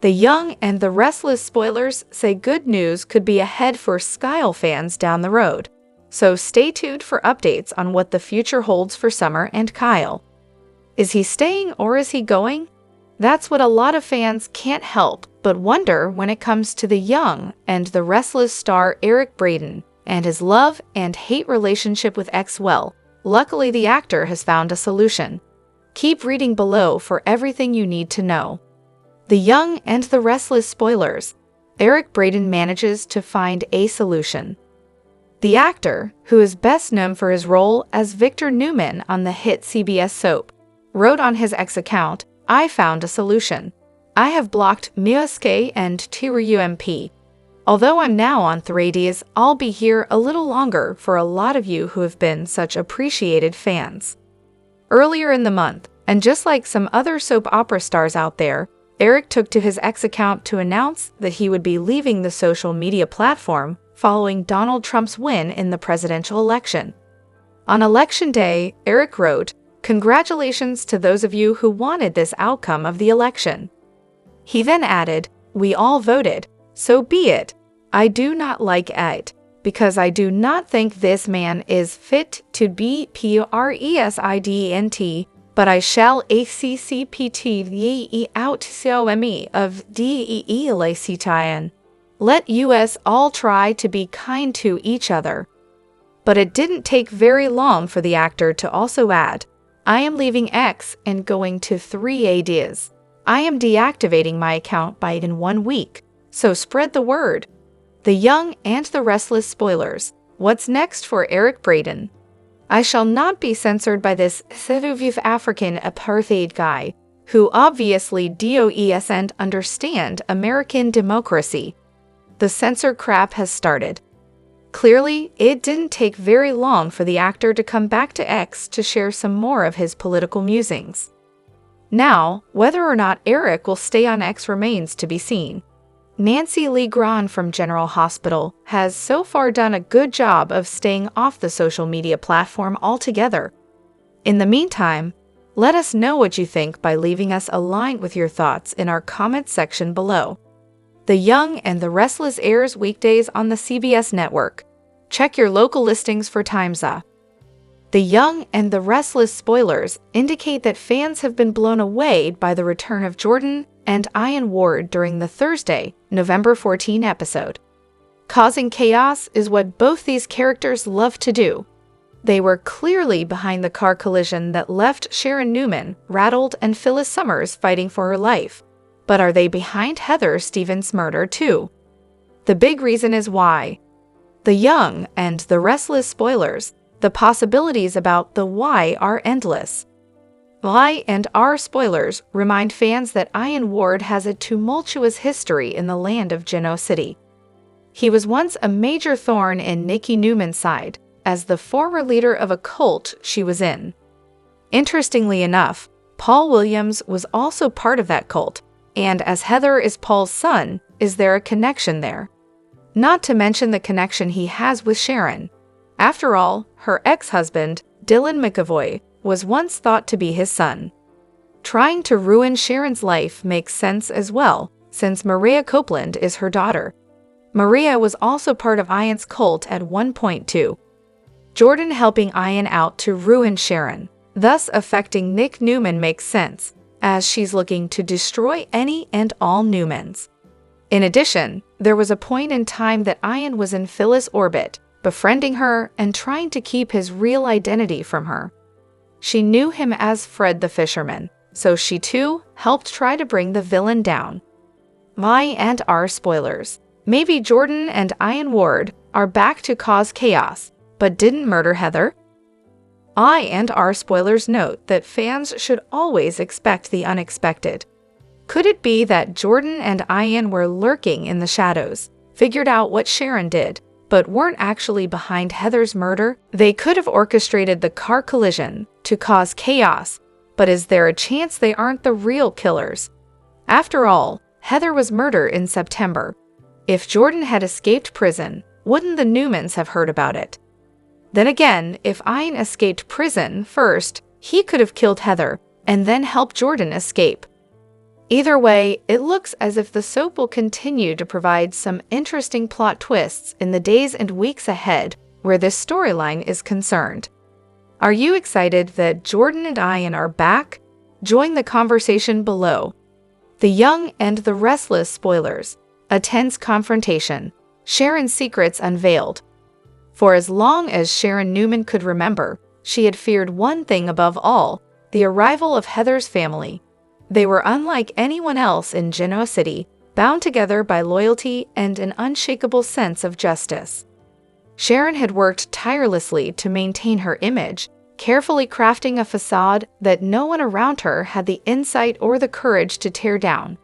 A: The Young and the Restless spoilers say good news could be ahead for Skyle fans down the road, so stay tuned for updates on what the future holds for Summer and Kyle. Is he staying or is he going? That's what a lot of fans can't help but wonder when it comes to the Young and the Restless star Eric Braeden and his love and hate relationship with ex-Well. Luckily, the actor has found a solution. Keep reading below for everything you need to know. The Young and the Restless spoilers. Eric Braeden manages to find a solution. The actor, who is best known for his role as Victor Newman on the hit CBS soap, wrote on his X account, "I found a solution. I have blocked Musk and TRUMP. Although I'm now on 3Ds, I'll be here a little longer for a lot of you who have been such appreciated fans. Earlier in the month, and just like some other soap opera stars out there, Eric took to his X account to announce that he would be leaving the social media platform following Donald Trump's win in the presidential election. On Election Day, Eric wrote, "Congratulations to those of you who wanted this outcome of the election." He then added, "We all voted, so be it. I do not like it, because I do not think this man is fit to be president, but I shall accept out so me of Diane. Let us all try to be kind to each other." But it didn't take very long for the actor to also add, "I am leaving X and going to 3Ds. I am deactivating my account by in 1 week, so spread the word." The Young and the Restless spoilers. What's next for Eric Braeden? I shall not be censored by this South African apartheid guy, who obviously doesn't understand American democracy. The censor crap has started. Clearly, it didn't take very long for the actor to come back to X to share some more of his political musings. Now, whether or not Eric will stay on X remains to be seen. Nancy Lee Grahn from General Hospital has so far done a good job of staying off the social media platform altogether. In the meantime, let us know what you think by leaving us a line with your thoughts in our comment section below. The Young and the Restless airs weekdays on the CBS network. Check your local listings for times. The Young and the Restless spoilers indicate that fans have been blown away by the return of Jordan and Diane Ward during the Thursday, November 14 episode. Causing chaos is what both these characters love to do. They were clearly behind the car collision that left Sharon Newman rattled and Phyllis Summers fighting for her life. But are they behind Heather Stevens' murder too? The big reason is why. The Young and the Restless spoilers. The possibilities about the why are endless. Why and R spoilers remind fans that Diane Ward has a tumultuous history in the land of Genoa City. He was once a major thorn in Nikki Newman's side, as the former leader of a cult she was in. Interestingly enough, Paul Williams was also part of that cult, and as Heather is Paul's son, is there a connection there? Not to mention the connection he has with Sharon. After all, her ex-husband, Dylan McAvoy, was once thought to be his son. Trying to ruin Sharon's life makes sense as well, since Maria Copeland is her daughter. Maria was also part of Diane's cult at one point too. Jordan helping Diane out to ruin Sharon, thus affecting Nick Newman makes sense, as she's looking to destroy any and all Newmans. In addition, there was a point in time that Diane was in Phyllis' orbit, befriending her and trying to keep his real identity from her. She knew him as Fred the Fisherman, so she too helped try to bring the villain down. My and our spoilers. Maybe Jordan and Diane Ward are back to cause chaos, but didn't murder Heather? I and our spoilers note that fans should always expect the unexpected. Could it be that Jordan and Diane were lurking in the shadows, figured out what Sharon did, but weren't actually behind Heather's murder? They could have orchestrated the car collision to cause chaos, but is there a chance they aren't the real killers? After all, Heather was murdered in September. If Jordan had escaped prison, wouldn't the Newmans have heard about it? Then again, if Diane escaped prison first, he could have killed Heather and then helped Jordan escape. Either way, it looks as if the soap will continue to provide some interesting plot twists in the days and weeks ahead where this storyline is concerned. Are you excited that Jordan and Diane are back? Join the conversation below. The Young and the Restless spoilers. A tense confrontation. Sharon's secrets unveiled. For as long as Sharon Newman could remember, she had feared one thing above all, the arrival of Heather's family. They were unlike anyone else in Genoa City, bound together by loyalty and an unshakable sense of justice. Sharon had worked tirelessly to maintain her image, carefully crafting a facade that no one around her had the insight or the courage to tear down.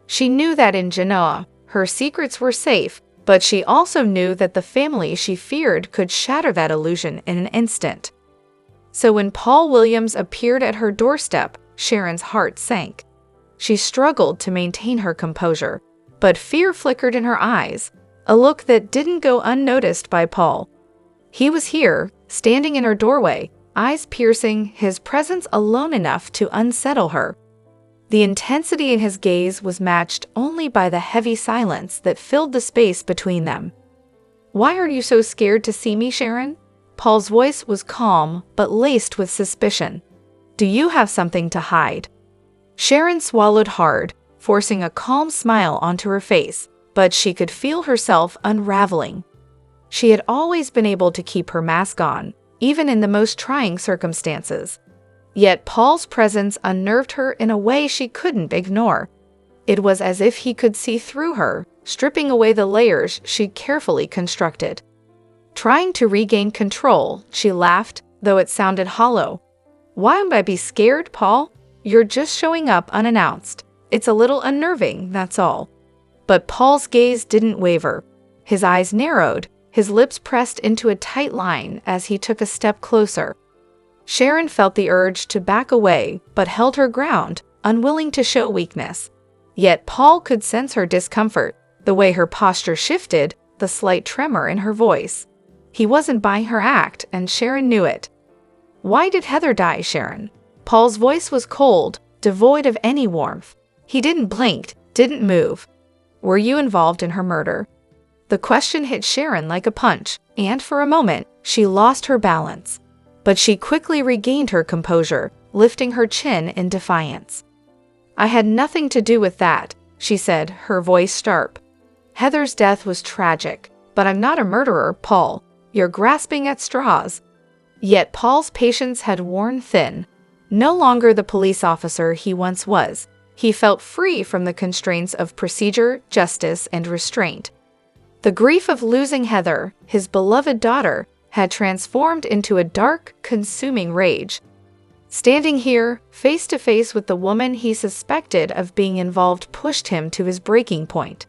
A: She knew that in Genoa, her secrets were safe, But she also knew that the family she feared could shatter that illusion in an instant. So when Paul Williams appeared at her doorstep, Sharon's heart sank. She struggled to maintain her composure, but fear flickered in her eyes, a look that didn't go unnoticed by Paul. He was here, standing in her doorway, eyes piercing, his presence alone enough to unsettle her. The intensity in his gaze was matched only by the heavy silence that filled the space between them. "Why are you so scared to see me, Sharon?" Paul's voice was calm, but laced with suspicion. "Do you have something to hide?" Sharon swallowed hard, forcing a calm smile onto her face, but she could feel herself unraveling. She had always been able to keep her mask on, even in the most trying circumstances. Yet Paul's presence unnerved her in a way she couldn't ignore. It was as if he could see through her, stripping away the layers she'd carefully constructed. Trying to regain control, she laughed, though it sounded hollow. "Why would I be scared, Paul? You're just showing up unannounced. It's a little unnerving, that's all." But Paul's gaze didn't waver. His eyes narrowed, his lips pressed into a tight line as he took a step closer. Sharon felt the urge to back away, but held her ground, unwilling to show weakness. Yet Paul could sense her discomfort, the way her posture shifted, the slight tremor in her voice. He wasn't buying her act, and Sharon knew it. "Why did Heather die, Sharon?" Paul's voice was cold, devoid of any warmth. He didn't blink, didn't move. "Were you involved in her murder?" The question hit Sharon like a punch, and for a moment, she lost her balance. But she quickly regained her composure, lifting her chin in defiance. "I had nothing to do with that," she said, her voice sharp. "Heather's death was tragic, but I'm not a murderer, Paul. You're grasping at straws." Yet Paul's patience had worn thin. No longer the police officer he once was, he felt free from the constraints of procedure, justice, and restraint. The grief of losing Heather, his beloved daughter, had transformed into a dark, consuming rage. Standing here, face to face with the woman he suspected of being involved pushed him to his breaking point.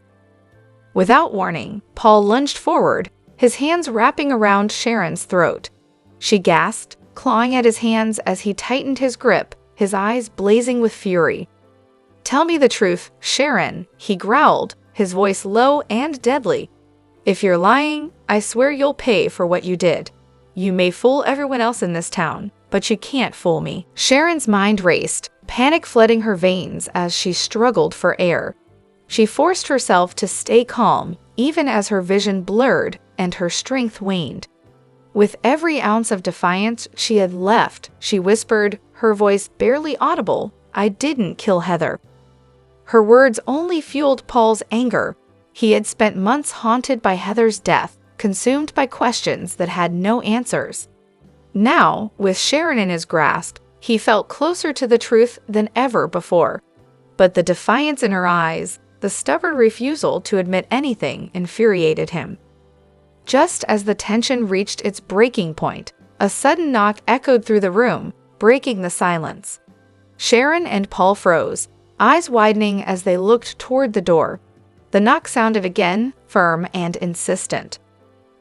A: Without warning, Paul lunged forward, his hands wrapping around Sharon's throat. She gasped, clawing at his hands as he tightened his grip, his eyes blazing with fury. "Tell me the truth, Sharon," he growled, his voice low and deadly. "If you're lying, I swear you'll pay for what you did. You may fool everyone else in this town, but you can't fool me." Sharon's mind raced, panic flooding her veins as she struggled for air. She forced herself to stay calm, even as her vision blurred and her strength waned. With every ounce of defiance she had left, she whispered, her voice barely audible, "I didn't kill Heather." Her words only fueled Paul's anger. He had spent months haunted by Heather's death, consumed by questions that had no answers. Now, with Sharon in his grasp, he felt closer to the truth than ever before. But the defiance in her eyes, the stubborn refusal to admit anything, infuriated him. Just as the tension reached its breaking point, a sudden knock echoed through the room, breaking the silence. Sharon and Paul froze, eyes widening as they looked toward the door. The knock sounded again, firm and insistent.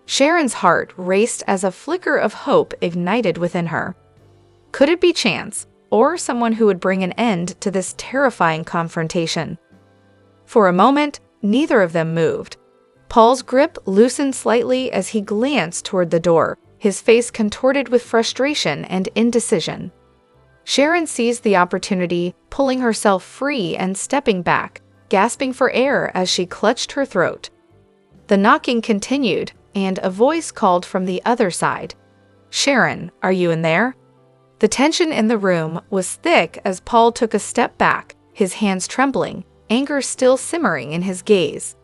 A: Sharon's heart raced as a flicker of hope ignited within her. Could it be chance, or someone who would bring an end to this terrifying confrontation? For a moment, neither of them moved. Paul's grip loosened slightly as he glanced toward the door, his face contorted with frustration and indecision. Sharon seized the opportunity, pulling herself free and stepping back, gasping for air as she clutched her throat. The knocking continued, and a voice called from the other side. "Sharon, are you in there?" The tension in the room was thick as Paul took a step back, his hands trembling, anger still simmering in his gaze.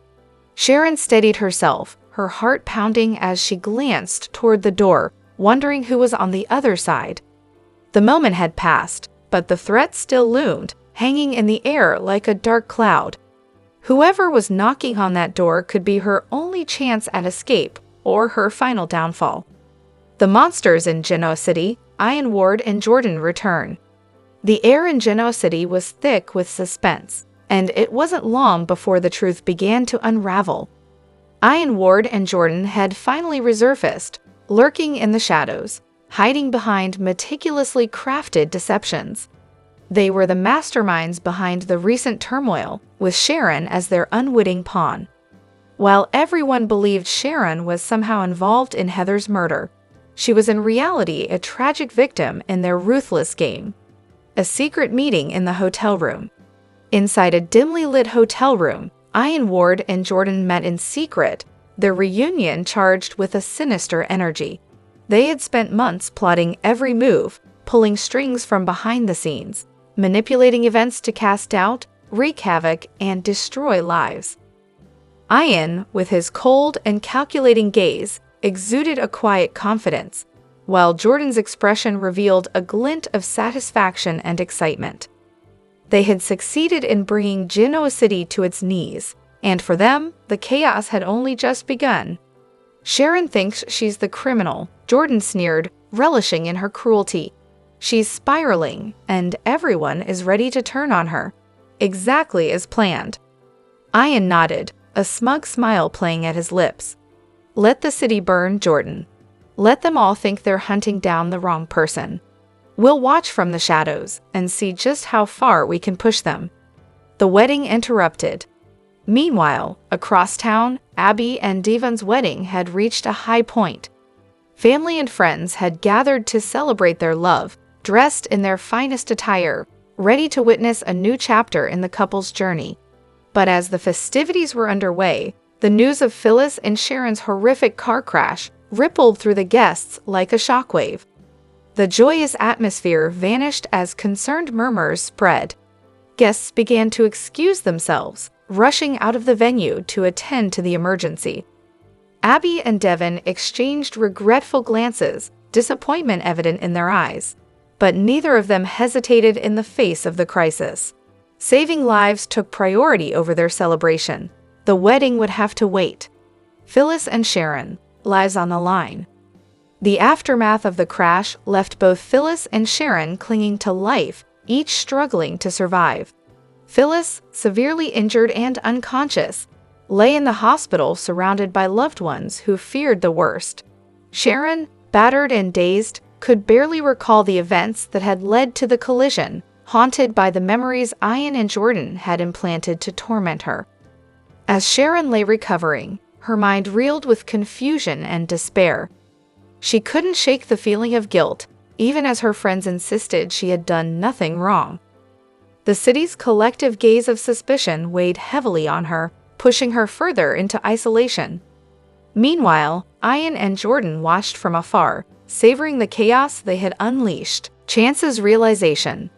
A: Sharon steadied herself, her heart pounding as she glanced toward the door, wondering who was on the other side. The moment had passed, but the threat still loomed, hanging in the air like a dark cloud. Whoever was knocking on that door could be her only chance at escape, or her final downfall. The monsters in Genoa City, Ian Ward and Jordan return. The air in Genoa City was thick with suspense, and it wasn't long before the truth began to unravel. Ian, Ward, and Jordan had finally resurfaced, lurking in the shadows, hiding behind meticulously crafted deceptions. They were the masterminds behind the recent turmoil, with Sharon as their unwitting pawn. While everyone believed Sharon was somehow involved in Heather's murder, she was in reality a tragic victim in their ruthless game. A secret meeting in the hotel room. Inside a dimly lit hotel room, Ian, Ward, and Jordan met in secret, their reunion charged with a sinister energy. They had spent months plotting every move, pulling strings from behind the scenes, manipulating events to cast doubt, wreak havoc, and destroy lives. Ian, with his cold and calculating gaze, exuded a quiet confidence, while Jordan's expression revealed a glint of satisfaction and excitement. They had succeeded in bringing Genoa City to its knees, and for them, the chaos had only just begun. Sharon thinks she's the criminal, Jordan sneered, relishing in her cruelty. She's spiraling, and everyone is ready to turn on her. Exactly as planned. Ian nodded, a smug smile playing at his lips. Let the city burn, Jordan. Let them all think they're hunting down the wrong person. We'll watch from the shadows and see just how far we can push them. The wedding interrupted. Meanwhile, across town, Abby and Devon's wedding had reached a high point. Family and friends had gathered to celebrate their love, dressed in their finest attire, ready to witness a new chapter in the couple's journey. But as the festivities were underway, the news of Phyllis and Sharon's horrific car crash rippled through the guests like a shockwave. The joyous atmosphere vanished as concerned murmurs spread. Guests began to excuse themselves, rushing out of the venue to attend to the emergency. Abby and Devon exchanged regretful glances, disappointment evident in their eyes, but neither of them hesitated in the face of the crisis. Saving lives took priority over their celebration. The wedding would have to wait. Phyllis and Sharon, lives on the line. The aftermath of the crash left both Phyllis and Sharon clinging to life, each struggling to survive. Phyllis, severely injured and unconscious, lay in the hospital surrounded by loved ones who feared the worst. Sharon, battered and dazed, could barely recall the events that had led to the collision, haunted by the memories Ian and Jordan had implanted to torment her. As Sharon lay recovering, her mind reeled with confusion and despair. She couldn't shake the feeling of guilt, even as her friends insisted she had done nothing wrong. The city's collective gaze of suspicion weighed heavily on her, pushing her further into isolation. Meanwhile, Ian and Jordan watched from afar, savoring the chaos they had unleashed. Chance's realization.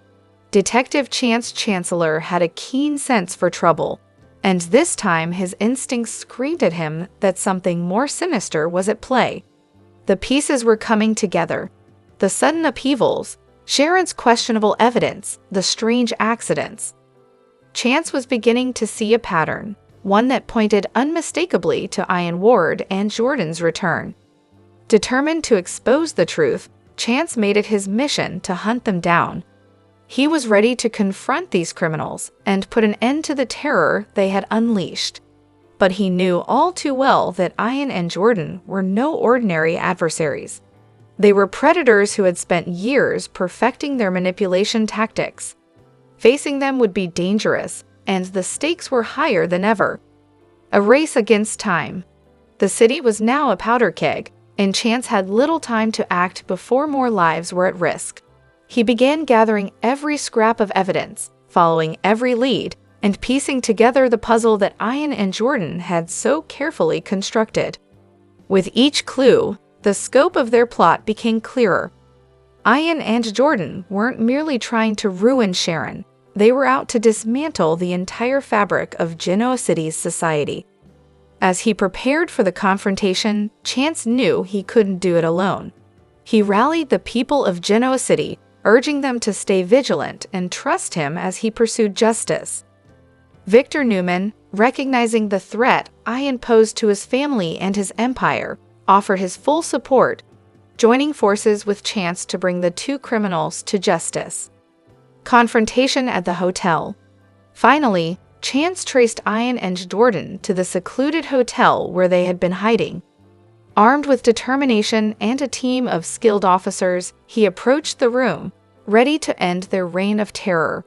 A: Detective Chance Chancellor had a keen sense for trouble, and this time his instincts screamed at him that something more sinister was at play. The pieces were coming together. The sudden upheavals, Sharon's questionable evidence, the strange accidents. Chance was beginning to see a pattern, one that pointed unmistakably to Ian, Ward, and Jordan's return. Determined to expose the truth, Chance made it his mission to hunt them down. He was ready to confront these criminals and put an end to the terror they had unleashed. But he knew all too well that Ian and Jordan were no ordinary adversaries. They were predators who had spent years perfecting their manipulation tactics. Facing them would be dangerous, and the stakes were higher than ever. A race against time. The city was now a powder keg, and Chance had little time to act before more lives were at risk. He began gathering every scrap of evidence, following every lead, and piecing together the puzzle that Ian and Jordan had so carefully constructed. With each clue, the scope of their plot became clearer. Ian and Jordan weren't merely trying to ruin Sharon, they were out to dismantle the entire fabric of Genoa City's society. As he prepared for the confrontation, Chance knew he couldn't do it alone. He rallied the people of Genoa City, urging them to stay vigilant and trust him as he pursued justice. Victor Newman, recognizing the threat Ian posed to his family and his empire, offered his full support, joining forces with Chance to bring the two criminals to justice. Confrontation at the hotel. Finally, Chance traced Ian and Jordan to the secluded hotel where they had been hiding. Armed with determination and a team of skilled officers, he approached the room, ready to end their reign of terror.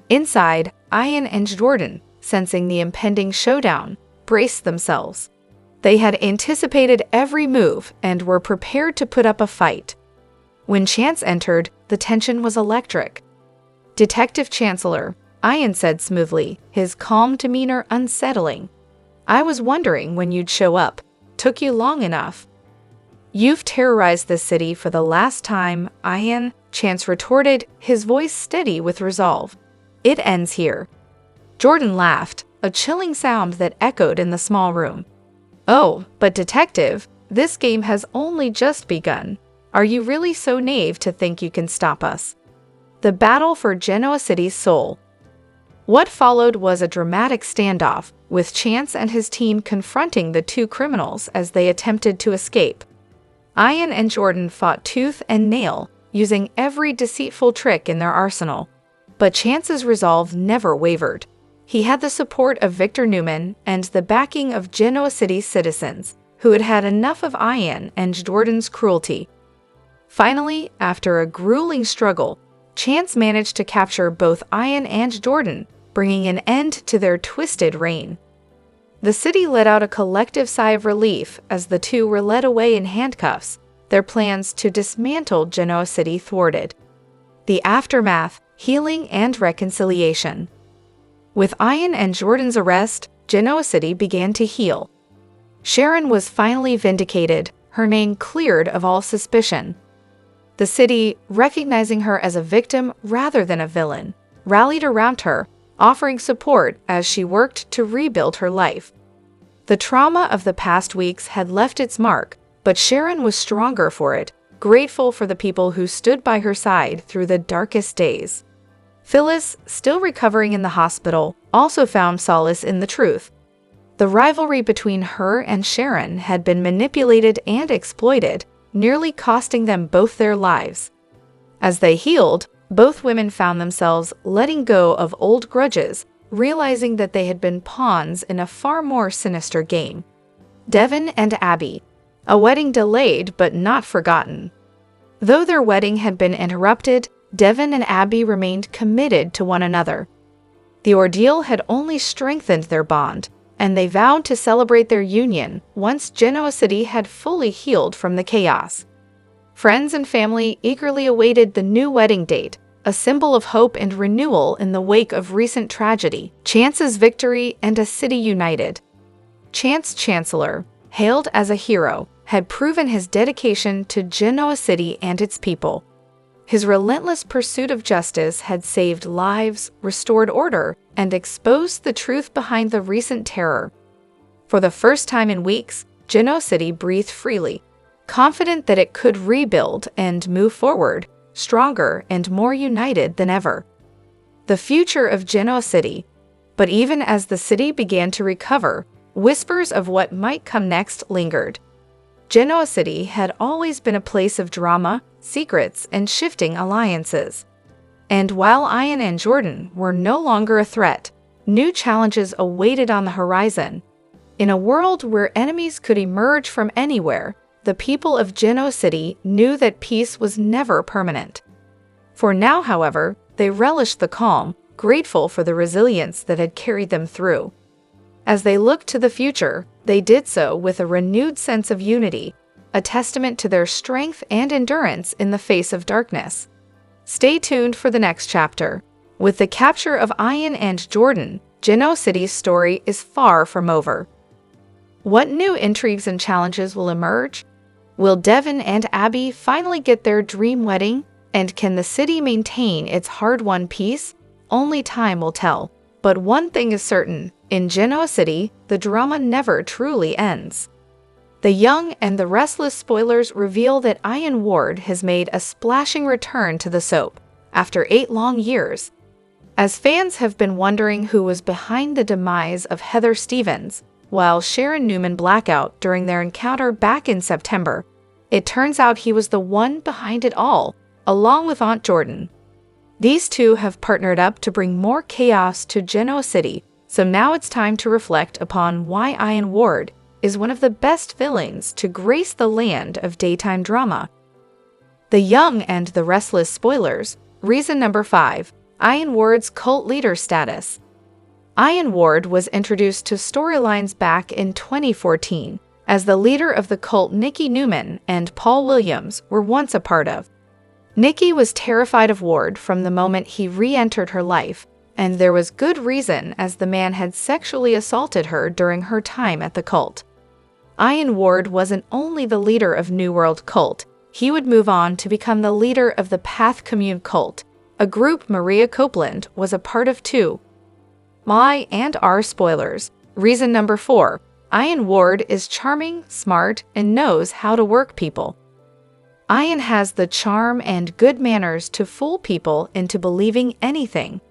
A: Inside, Ian and Jordan, sensing the impending showdown, braced themselves. They had anticipated every move and were prepared to put up a fight. When Chance entered, the tension was electric. "Detective Chancellor," Ian said smoothly, his calm demeanor unsettling. "I was wondering when you'd show up. Took you long enough." "You've terrorized this city for the last time, Ian," Chance retorted, his voice steady with resolve. "It ends here." Jordan laughed, a chilling sound that echoed in the small room. "Oh, but Detective, this game has only just begun. Are you really so naive to think you can stop us?" The battle for Genoa City's soul. What followed was a dramatic standoff, with Chance and his team confronting the two criminals as they attempted to escape. Ian and Jordan fought tooth and nail, using every deceitful trick in their arsenal. But Chance's resolve never wavered. He had the support of Victor Newman and the backing of Genoa City's citizens, who had had enough of Ian and Jordan's cruelty. Finally, after a grueling struggle, Chance managed to capture both Ian and Jordan, bringing an end to their twisted reign. The city let out a collective sigh of relief as the two were led away in handcuffs, their plans to dismantle Genoa City thwarted. The aftermath, healing and reconciliation. With Ian and Jordan's arrest, Genoa City began to heal. Sharon was finally vindicated, her name cleared of all suspicion. The city, recognizing her as a victim rather than a villain, rallied around her, offering support as she worked to rebuild her life. The trauma of the past weeks had left its mark, but Sharon was stronger for it, grateful for the people who stood by her side through the darkest days. Phyllis, still recovering in the hospital, also found solace in the truth. The rivalry between her and Sharon had been manipulated and exploited, nearly costing them both their lives. As they healed, both women found themselves letting go of old grudges, realizing that they had been pawns in a far more sinister game. Devin and Abby. A wedding delayed but not forgotten. Though their wedding had been interrupted, Devin and Abby remained committed to one another. The ordeal had only strengthened their bond, and they vowed to celebrate their union once Genoa City had fully healed from the chaos. Friends and family eagerly awaited the new wedding date, a symbol of hope and renewal in the wake of recent tragedy, Chance's victory, and a city united. Chance Chancellor, hailed as a hero, had proven his dedication to Genoa City and its people. His relentless pursuit of justice had saved lives, restored order, and exposed the truth behind the recent terror. For the first time in weeks, Genoa City breathed freely, confident that it could rebuild and move forward, stronger and more united than ever. The future of Genoa City. But even as the city began to recover, whispers of what might come next lingered. Genoa City had always been a place of drama, secrets, and shifting alliances. And while Ian and Jordan were no longer a threat, new challenges awaited on the horizon. In a world where enemies could emerge from anywhere, the people of Genoa City knew that peace was never permanent. For now, however, they relished the calm, grateful for the resilience that had carried them through. As they looked to the future, they did so with a renewed sense of unity, a testament to their strength and endurance in the face of darkness. Stay tuned for the next chapter. With the capture of Ian and Jordan, Genoa City's story is far from over. What new intrigues and challenges will emerge? Will Devin and Abby finally get their dream wedding? And can the city maintain its hard-won peace? Only time will tell. But one thing is certain, in Genoa City, the drama never truly ends. The Young and the Restless spoilers reveal that Ian Ward has made a splashing return to the soap, after 8 long years. As fans have been wondering who was behind the demise of Heather Stevens, while Sharon Newman blackout during their encounter back in September, it turns out he was the one behind it all, along with Aunt Jordan. These two have partnered up to bring more chaos to Genoa City, So now it's time to reflect upon why Ian Ward is one of the best villains to grace the land of daytime drama. The Young and the Restless spoilers. Reason number 5. Ian Ward's cult leader status. Ian Ward was introduced to storylines back in 2014 as the leader of the cult Nikki Newman and Paul Williams were once a part of. Nikki was terrified of Ward from the moment he re-entered her life, and there was good reason as the man had sexually assaulted her during her time at the cult. Ian Ward wasn't only the leader of New World Cult, he would move on to become the leader of the Path Commune Cult, a group Maria Copeland was a part of too. My and our spoilers. Reason number 4. Ian Ward is charming, smart, and knows how to work people. Ian has the charm and good manners to fool people into believing anything.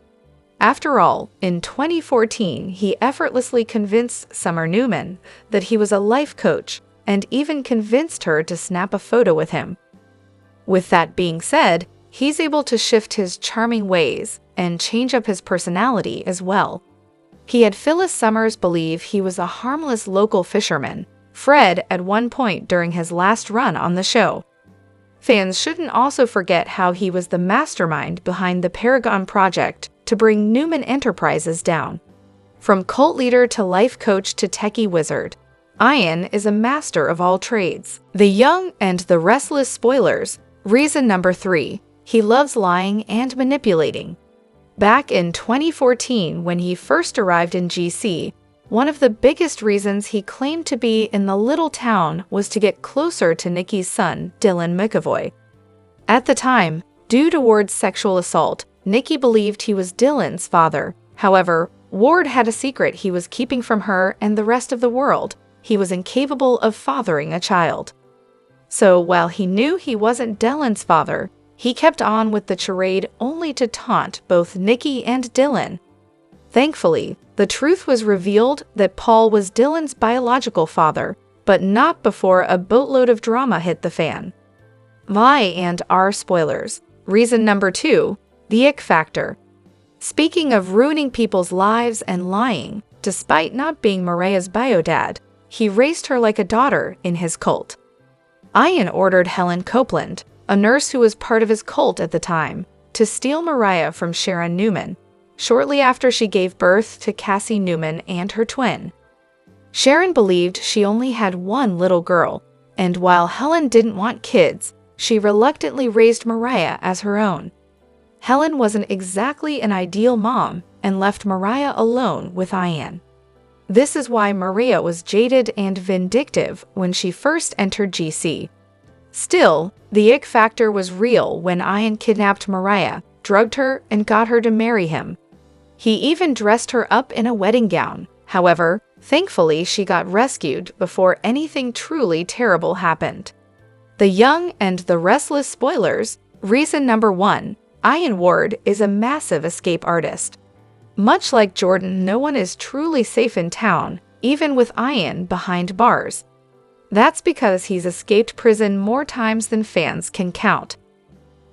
A: After all, in 2014, he effortlessly convinced Summer Newman that he was a life coach and even convinced her to snap a photo with him. With that being said, he's able to shift his charming ways and change up his personality as well. He had Phyllis Summers believe he was a harmless local fisherman, Fred, at one point during his last run on the show. Fans shouldn't also forget how he was the mastermind behind the Paragon Project to bring Newman Enterprises down. From cult leader to life coach to techie wizard, Ian is a master of all trades. The Young and the Restless spoilers. Reason number 3. He loves lying and manipulating. Back in 2014, when he first arrived in GC, one of the biggest reasons he claimed to be in the little town was to get closer to Nikki's son, Dylan McAvoy. At the time, due to Ward's sexual assault, Nikki believed he was Dylan's father. However, Ward had a secret he was keeping from her and the rest of the world. He was incapable of fathering a child. So while he knew he wasn't Dylan's father, he kept on with the charade only to taunt both Nikki and Dylan. Thankfully, the truth was revealed that Paul was Dylan's biological father, but not before a boatload of drama hit the fan. My and our spoilers. Reason number 2. The ick factor. Speaking of ruining people's lives and lying, despite not being Mariah's bio-dad, he raised her like a daughter in his cult. Ian ordered Helen Copeland, a nurse who was part of his cult at the time, to steal Mariah from Sharon Newman, shortly after she gave birth to Cassie Newman and her twin. Sharon believed she only had one little girl, and while Helen didn't want kids, she reluctantly raised Mariah as her own. Helen wasn't exactly an ideal mom and left Mariah alone with Ian. This is why Maria was jaded and vindictive when she first entered GC. Still, the ick factor was real when Ian kidnapped Mariah, drugged her, and got her to marry him. He even dressed her up in a wedding gown. However, thankfully she got rescued before anything truly terrible happened. The Young and the Restless spoilers. Reason number 1. Ian Ward is a massive escape artist. Much like Jordan, no one is truly safe in town, even with Ian behind bars. That's because he's escaped prison more times than fans can count.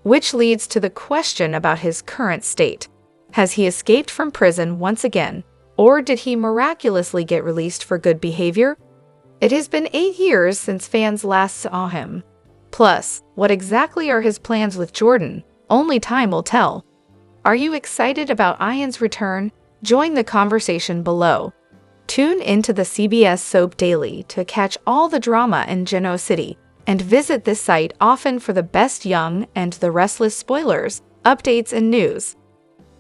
A: Which leads to the question about his current state. Has he escaped from prison once again, or did he miraculously get released for good behavior? It has been 8 years since fans last saw him. Plus, what exactly are his plans with Jordan? Only time will tell. Are you excited about Ian's return? Join the conversation below. Tune into the CBS Soap Daily to catch all the drama in Genoa City, and visit this site often for the best Young and the Restless spoilers, updates, and news.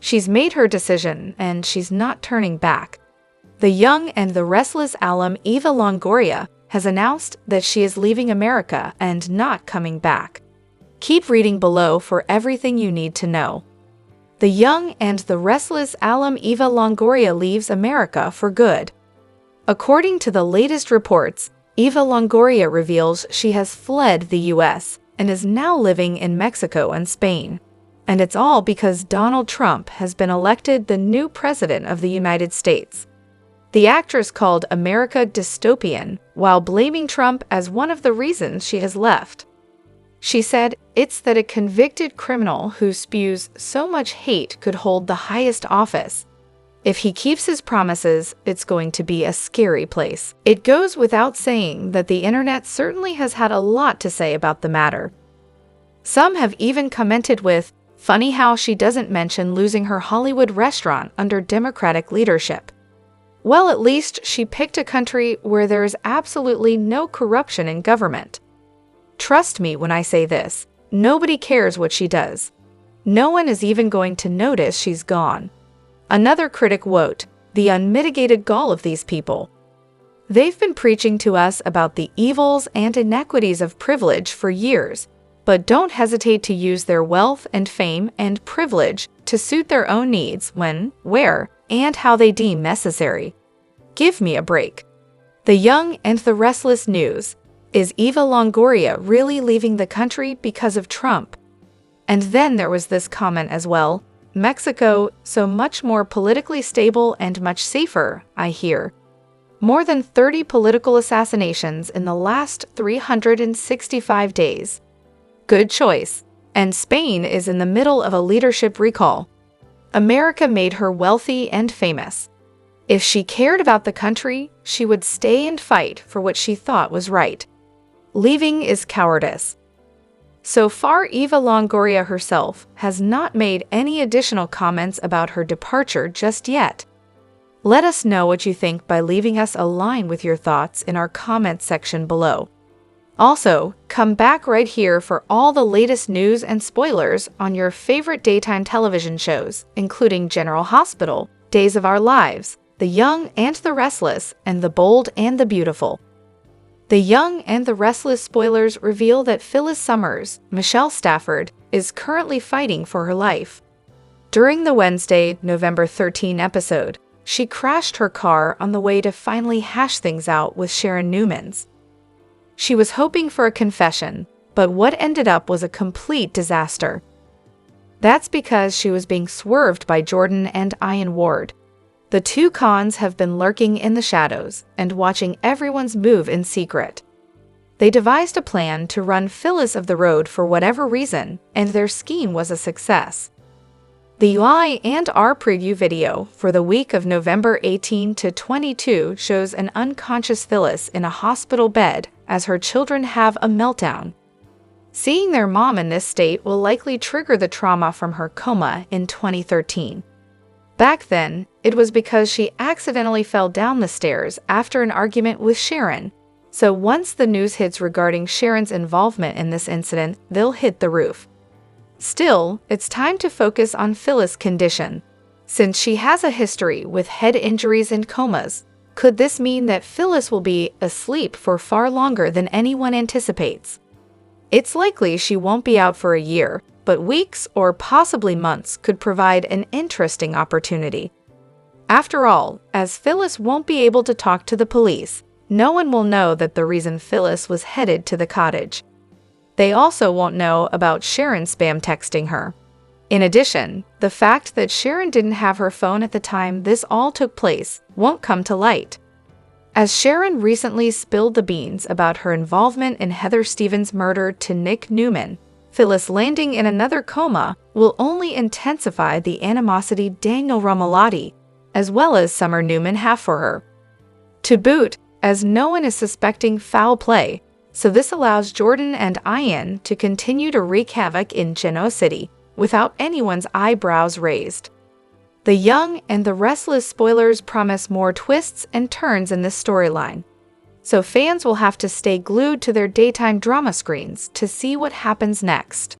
A: She's made her decision, and she's not turning back. The Young and the Restless alum Eva Longoria has announced that she is leaving America and not coming back. Keep reading below for everything you need to know. The Young and the Restless alum Eva Longoria leaves America for good. According to the latest reports, Eva Longoria reveals she has fled the US and is now living in Mexico and Spain. And it's all because Donald Trump has been elected the new president of the United States. The actress called America dystopian while blaming Trump as one of the reasons she has left. She said it's that a convicted criminal who spews so much hate could hold the highest office. If he keeps his promises, it's going to be a scary place. It goes without saying that the internet certainly has had a lot to say about the matter. Some have even commented with, "Funny how she doesn't mention losing her Hollywood restaurant under Democratic leadership." Well, at least she picked a country where there is absolutely no corruption in government. Trust me when I say this, nobody cares what she does. No one is even going to notice she's gone. Another critic wrote, "The unmitigated gall of these people. They've been preaching to us about the evils and inequities of privilege for years, but don't hesitate to use their wealth and fame and privilege to suit their own needs when, where, and how they deem necessary. Give me a break." The Young and the Restless news. Is Eva Longoria really leaving the country because of Trump? And then there was this comment as well, "Mexico, so much more politically stable and much safer, I hear. More than 30 political assassinations in the last 365 days. Good choice. And Spain is in the middle of a leadership recall. America made her wealthy and famous. If she cared about the country, she would stay and fight for what she thought was right. Leaving is cowardice." So far, Eva Longoria herself has not made any additional comments about her departure just yet. Let us know what you think by leaving us a line with your thoughts in our comments section below. Also, come back right here for all the latest news and spoilers on your favorite daytime television shows, including General Hospital, Days of Our Lives, The Young and the Restless, and The Bold and the Beautiful. The Young and the Restless spoilers reveal that Phyllis Summers, Michelle Stafford, is currently fighting for her life. During the Wednesday, November 13 episode, she crashed her car on the way to finally hash things out with Sharon Newmans. She was hoping for a confession, but what ended up was a complete disaster. That's because she was being swerved by Jordan and Ian Ward. The two cons have been lurking in the shadows and watching everyone's move in secret. They devised a plan to run Phyllis off the road for whatever reason, and their scheme was a success. The UI&R preview video for the week of November 18 to 22 shows an unconscious Phyllis in a hospital bed as her children have a meltdown. Seeing their mom in this state will likely trigger the trauma from her coma in 2013. Back then, it was because she accidentally fell down the stairs after an argument with Sharon, so once the news hits regarding Sharon's involvement in this incident, they'll hit the roof. Still, it's time to focus on Phyllis' condition. Since she has a history with head injuries and comas, could this mean that Phyllis will be asleep for far longer than anyone anticipates? It's likely she won't be out for a year, but weeks or possibly months could provide an interesting opportunity. After all, as Phyllis won't be able to talk to the police, no one will know that the reason Phyllis was headed to the cottage. They also won't know about Sharon spam texting her. In addition, the fact that Sharon didn't have her phone at the time this all took place won't come to light. As Sharon recently spilled the beans about her involvement in Heather Stevens' murder to Nick Newman, Phyllis landing in another coma will only intensify the animosity Daniel Romalotti, as well as Summer Newman, have for her. To boot, as no one is suspecting foul play, so this allows Jordan and Ian to continue to wreak havoc in Genoa City without anyone's eyebrows raised. The Young and the Restless spoilers promise more twists and turns in this storyline, so fans will have to stay glued to their daytime drama screens to see what happens next.